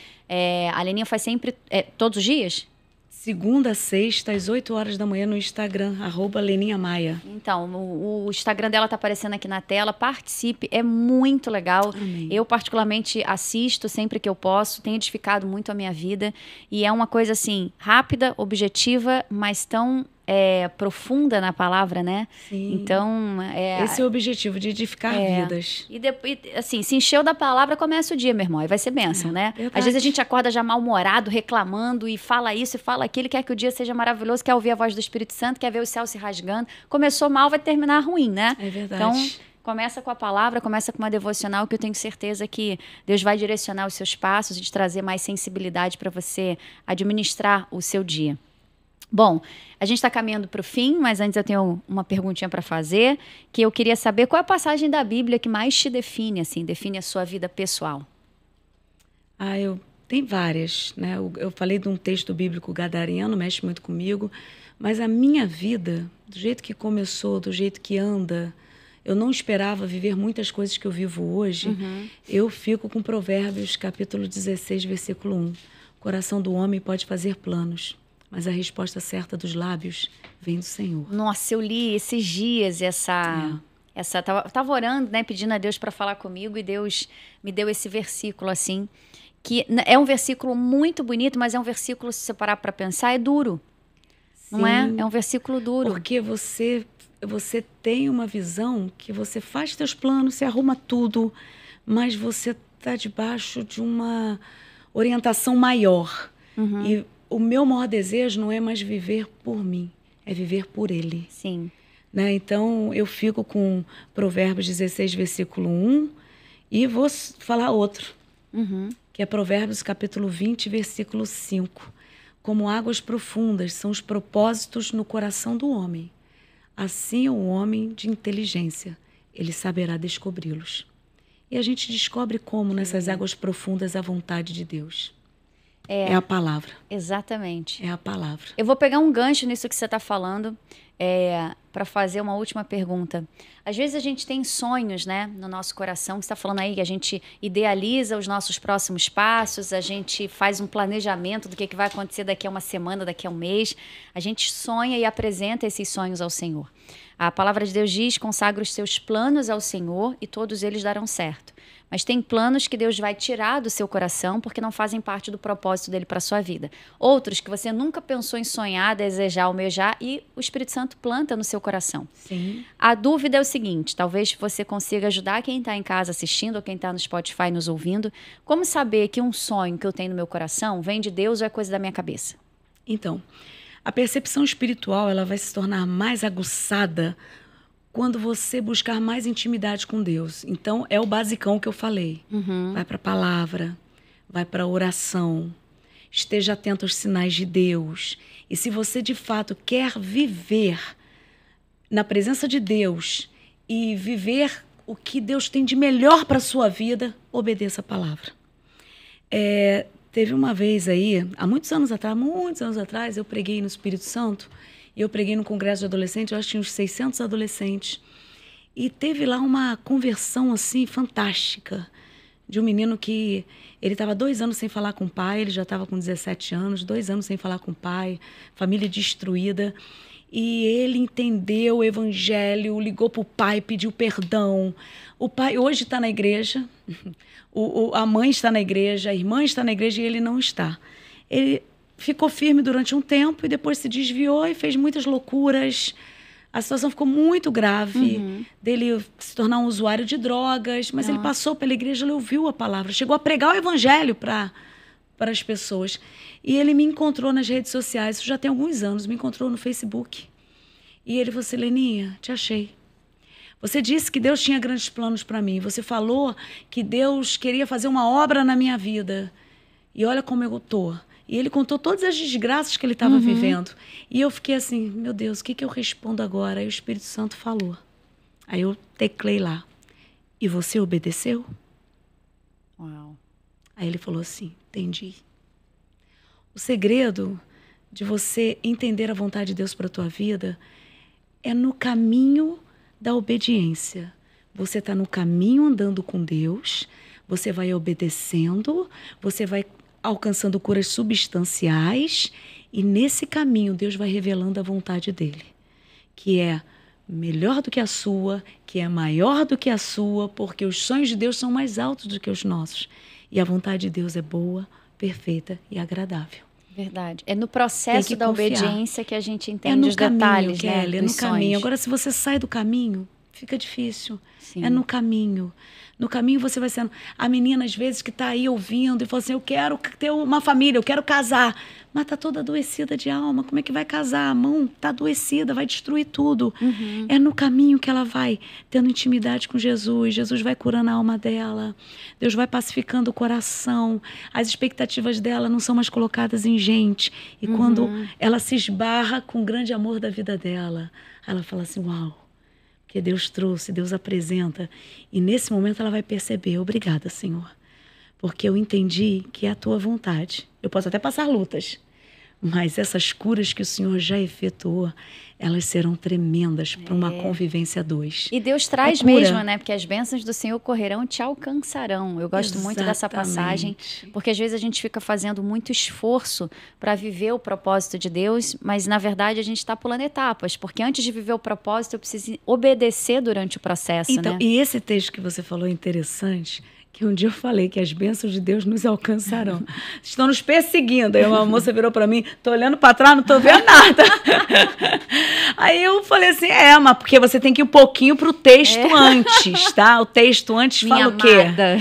a Leninha faz sempre, todos os dias? Segunda a sexta, às 8 horas da manhã, no Instagram, @LeninhaMaia. Então, o Instagram dela tá aparecendo aqui na tela. Participe, é muito legal. Amém. Eu, particularmente, assisto sempre que eu posso. Tem edificado muito a minha vida. E é uma coisa, assim, rápida, objetiva, mas tão profunda na palavra, né? Sim. Então, esse é o objetivo, de edificar vidas. E depois, assim, se encheu da palavra, começa o dia, meu irmão, e vai ser bênção, né? Verdade. Às vezes a gente acorda já mal-humorado, reclamando, e fala isso e fala aquilo, quer que o dia seja maravilhoso, quer ouvir a voz do Espírito Santo, quer ver o céu se rasgando. Começou mal, vai terminar ruim, né? É verdade. Então, começa com a palavra, começa com uma devocional, que eu tenho certeza que Deus vai direcionar os seus passos e te trazer mais sensibilidade para você administrar o seu dia. Bom, a gente está caminhando para o fim, mas antes eu tenho uma perguntinha para fazer, que eu queria saber qual é a passagem da Bíblia que mais te define, assim, define a sua vida pessoal. Tem várias, né? Eu falei de um texto bíblico gadareno, mexe muito comigo, mas a minha vida, do jeito que começou, do jeito que anda, eu não esperava viver muitas coisas que eu vivo hoje. Eu fico com Provérbios, capítulo 16, versículo 1. O coração do homem pode fazer planos, mas a resposta certa dos lábios vem do Senhor. Nossa, eu li esses dias tava orando, né, pedindo a Deus para falar comigo, e Deus me deu esse versículo, assim, que é um versículo muito bonito, mas é um versículo, se você parar para pensar, é duro. Sim, não é? É um versículo duro. Porque você tem uma visão que você faz seus planos, você arruma tudo, mas você está debaixo de uma orientação maior. E o meu maior desejo não é mais viver por mim, é viver por Ele. Sim. Né? Então, eu fico com Provérbios 16, versículo 1, e vou falar outro, que é Provérbios capítulo 20, versículo 5. Como águas profundas são os propósitos no coração do homem, assim é o homem de inteligência, ele saberá descobri-los. E a gente descobre como nessas águas profundas a vontade de Deus. É a palavra. Exatamente. É a palavra. Eu vou pegar um gancho nisso que você está falando, para fazer uma última pergunta. Às vezes a gente tem sonhos, né, no nosso coração, que você está falando aí, que a gente idealiza os nossos próximos passos, a gente faz um planejamento do que vai acontecer daqui a uma semana, daqui a um mês. A gente sonha e apresenta esses sonhos ao Senhor. A palavra de Deus diz: consagra os seus planos ao Senhor e todos eles darão certo. Mas tem planos que Deus vai tirar do seu coração porque não fazem parte do propósito dele para a sua vida. Outros que você nunca pensou em sonhar, desejar, almejar, e o Espírito Santo planta no seu coração. Sim. A dúvida é o seguinte: talvez você consiga ajudar quem está em casa assistindo ou quem está no Spotify nos ouvindo. Como saber que um sonho que eu tenho no meu coração vem de Deus ou é coisa da minha cabeça? Então, a percepção espiritual ela vai se tornar mais aguçada quando você buscar mais intimidade com Deus. Então, é o basicão que eu falei. Vai para a palavra, vai para a oração, esteja atento aos sinais de Deus. E se você, de fato, quer viver na presença de Deus e viver o que Deus tem de melhor para a sua vida, obedeça a palavra. Teve uma vez aí, há muitos anos atrás, eu preguei no Espírito Santo. E eu preguei no congresso de adolescentes, eu acho que tinha uns 600 adolescentes. E teve lá uma conversão, assim, fantástica, de um menino que ele estava 2 anos sem falar com o pai, ele já estava com 17 anos, 2 anos sem falar com o pai, família destruída. E ele entendeu o evangelho, ligou para o pai, pediu perdão. O pai hoje está na igreja, a mãe está na igreja, a irmã está na igreja e ele não está. Ele ficou firme durante um tempo e depois se desviou e fez muitas loucuras. A situação ficou muito grave, dele se tornar um usuário de drogas, mas ele passou pela igreja, ele ouviu a palavra, chegou a pregar o evangelho para as pessoas. E ele me encontrou nas redes sociais, isso já tem alguns anos, me encontrou no Facebook. E ele falou assim: Leninha, te achei. Você disse que Deus tinha grandes planos para mim, você falou que Deus queria fazer uma obra na minha vida. E olha como eu estou. E ele contou todas as desgraças que ele estava vivendo. E eu fiquei assim: meu Deus, o que eu respondo agora? Aí o Espírito Santo falou. Aí eu teclei lá: e você obedeceu? Uau. Aí ele falou assim: entendi. O segredo de você entender a vontade de Deus para a tua vida é no caminho da obediência. Você está no caminho andando com Deus, você vai obedecendo, você vai alcançando curas substanciais e nesse caminho Deus vai revelando a vontade dele, que é melhor do que a sua, que é maior do que a sua, porque os sonhos de Deus são mais altos do que os nossos. E a vontade de Deus é boa, perfeita e agradável. Verdade. É no processo da confiar. obediência que a gente entende os detalhes, Kelly, né? é no dos caminho. sonhos. Agora, se você sai do caminho, fica difícil. Sim. É no caminho. No caminho você vai sendo... A menina, às vezes, que está aí ouvindo e fala assim, eu quero ter uma família, eu quero casar. Mas está toda adoecida de alma. Como é que vai casar? A mão está adoecida, vai destruir tudo. É no caminho que ela vai tendo intimidade com Jesus. Jesus vai curando a alma dela. Deus vai pacificando o coração. As expectativas dela não são mais colocadas em gente. E quando ela se esbarra com o grande amor da vida dela, ela fala assim, uau. Que Deus trouxe, Deus apresenta. E nesse momento ela vai perceber, obrigada, Senhor, porque eu entendi que é a tua vontade. Eu posso até passar lutas, mas essas curas que o Senhor já efetuou, elas serão tremendas para uma convivência a dois. E Deus traz mesmo, né? Porque as bênçãos do Senhor correrão, te alcançarão. Eu gosto muito dessa passagem, porque às vezes a gente fica fazendo muito esforço para viver o propósito de Deus, mas na verdade a gente está pulando etapas, porque antes de viver o propósito eu preciso obedecer durante o processo, então, né? E esse texto que você falou é interessante, que um dia eu falei que as bênçãos de Deus nos alcançarão. Estão nos perseguindo. Aí uma moça virou para mim, tô olhando para trás, não tô vendo nada. Aí eu falei assim, mas porque você tem que ir um pouquinho pro texto antes, tá? O texto antes Minha fala o quê? amada.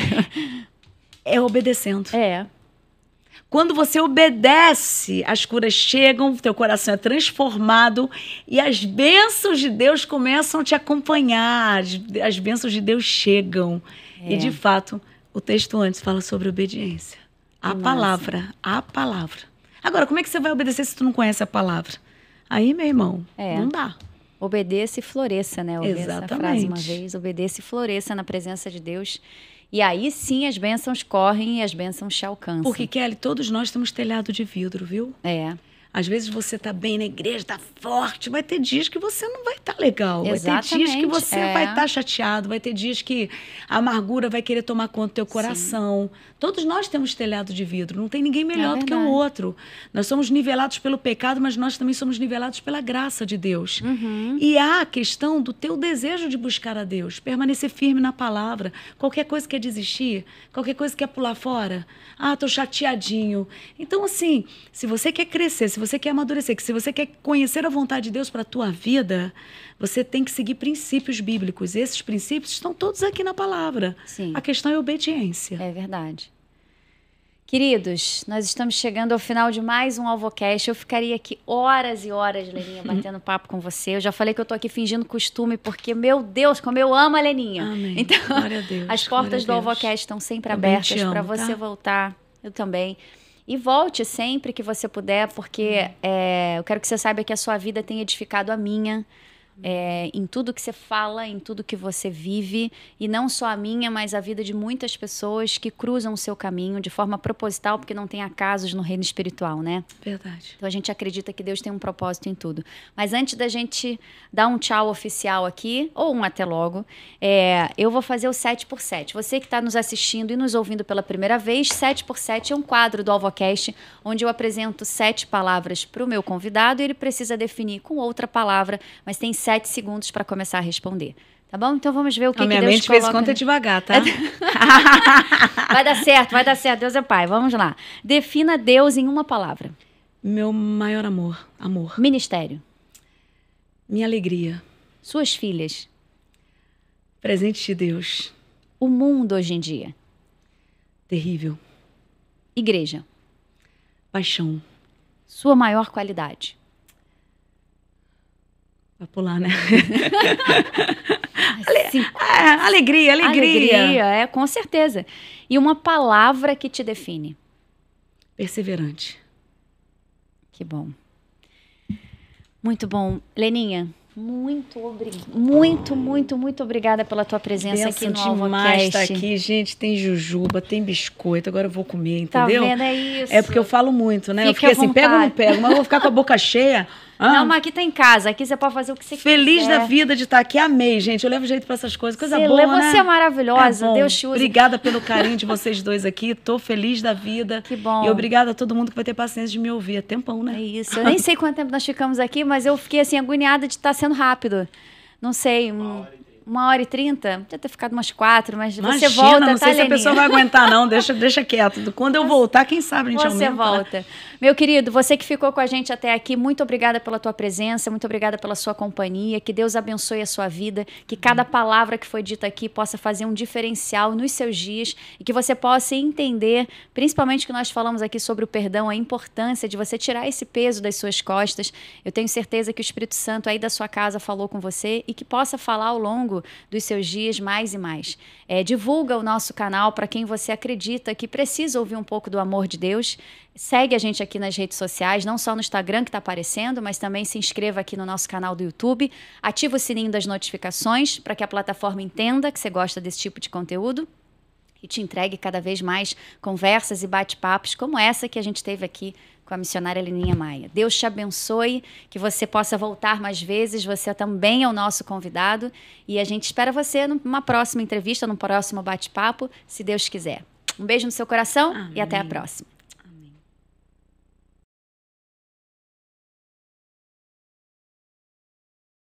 É obedecendo. É. Quando você obedece, as curas chegam, teu coração é transformado e as bênçãos de Deus começam a te acompanhar. As bênçãos de Deus chegam. E, de fato, o texto antes fala sobre obediência. A palavra. Agora, como é que você vai obedecer se tu não conhece a palavra? Aí, meu irmão, não dá. Obedeça e floresça, né? Eu ouvi essa frase uma vez. Obedeça e floresça na presença de Deus. E aí sim as bênçãos correm e as bênçãos te alcançam. Porque, Kelly, todos nós temos telhado de vidro, viu? Às vezes você tá bem na igreja, tá forte, vai ter dias que você não vai estar legal. Exatamente. Vai ter dias que você vai estar chateado, vai ter dias que a amargura vai querer tomar conta do teu coração. Sim. Todos nós temos telhado de vidro, não tem ninguém melhor do que o outro. Nós somos nivelados pelo pecado, mas nós também somos nivelados pela graça de Deus. E há a questão do teu desejo de buscar a Deus, permanecer firme na palavra. Qualquer coisa quer desistir, qualquer coisa quer pular fora. Tô chateadinho. Então, assim, se você quer crescer, se você quer amadurecer, se você quer conhecer a vontade de Deus para a tua vida, você tem que seguir princípios bíblicos. E esses princípios estão todos aqui na palavra. Sim. A questão é obediência. É verdade. Queridos, nós estamos chegando ao final de mais um AlvoCast. Eu ficaria aqui horas e horas, Leninha, batendo papo com você. Eu já falei que eu tô aqui fingindo costume, porque, meu Deus, como eu amo a Leninha. Amém. Então, glória a Deus, as portas do AlvoCast estão sempre abertas para você voltar. Eu também. E volte sempre que você puder, porque eu quero que você saiba que a sua vida tem edificado a minha. Em tudo que você fala, em tudo que você vive, e não só a minha, mas a vida de muitas pessoas que cruzam o seu caminho de forma proposital, porque não tem acasos no reino espiritual, né? Verdade. Então a gente acredita que Deus tem um propósito em tudo. Mas antes da gente dar um tchau oficial aqui, ou um até logo, eu vou fazer o 7x7. Você que está nos assistindo e nos ouvindo pela primeira vez, 7x7 é um quadro do AlvoCast, onde eu apresento 7 palavras para o meu convidado e ele precisa definir com outra palavra, mas tem 7 segundos para começar a responder. Tá bom? Então vamos ver o que Deus coloca. Minha mente fez conta devagar, tá? Vai dar certo. Deus é Pai. Vamos lá. Defina Deus em uma palavra. Meu maior amor. Amor. Ministério. Minha alegria. Suas filhas. Presente de Deus. O mundo hoje em dia. Terrível. Igreja. Paixão. Sua maior qualidade. Vai pular, né? Alegria. Alegria, com certeza. E uma palavra que te define. Perseverante. Que bom. Muito bom. Leninha, muito obrigada pela tua presença aqui no AlvoCast. Tá aqui, gente, tem jujuba, tem biscoito, agora eu vou comer, entendeu? Tá vendo, é isso. É porque eu falo muito, né? Fique eu fiquei assim, pego ou não pego, mas eu vou ficar com a boca cheia. Não, mas aqui tá em casa, aqui você pode fazer o que você quiser. Feliz da vida de estar aqui, amei, gente. Eu levo jeito pra essas coisas, coisa boa, né? Você é maravilhosa, Deus te usa. Obrigada pelo carinho de vocês dois aqui, tô feliz da vida. Que bom. E obrigada a todo mundo que vai ter paciência de me ouvir, é tempão, né? É isso, eu nem sei quanto tempo nós ficamos aqui, mas eu fiquei assim, agoniada de estar sendo rápido. Não sei, 1h30, podia ter ficado umas 4, mas Imagina, você volta, não sei se a pessoa vai aguentar, não. Deixa quieto. Quando eu voltar, quem sabe a gente aumenta. Você volta. Meu querido, você que ficou com a gente até aqui, muito obrigada pela tua presença, muito obrigada pela sua companhia, que Deus abençoe a sua vida, que cada palavra que foi dita aqui possa fazer um diferencial nos seus dias e que você possa entender, principalmente que nós falamos aqui sobre o perdão, a importância de você tirar esse peso das suas costas. Eu tenho certeza que o Espírito Santo aí da sua casa falou com você e que possa falar ao longo dos seus dias mais e mais. Divulga o nosso canal para quem você acredita que precisa ouvir um pouco do amor de Deus. Segue a gente aqui nas redes sociais, não só no Instagram que está aparecendo, mas também se inscreva aqui no nosso canal do YouTube. Ativa o sininho das notificações para que a plataforma entenda que você gosta desse tipo de conteúdo e te entregue cada vez mais conversas e bate-papos como essa que a gente teve aqui com a missionária Leninha Maia. Deus te abençoe, que você possa voltar mais vezes, você também é o nosso convidado e a gente espera você numa próxima entrevista, num próximo bate-papo, se Deus quiser. Um beijo no seu coração. Amém. E até a próxima.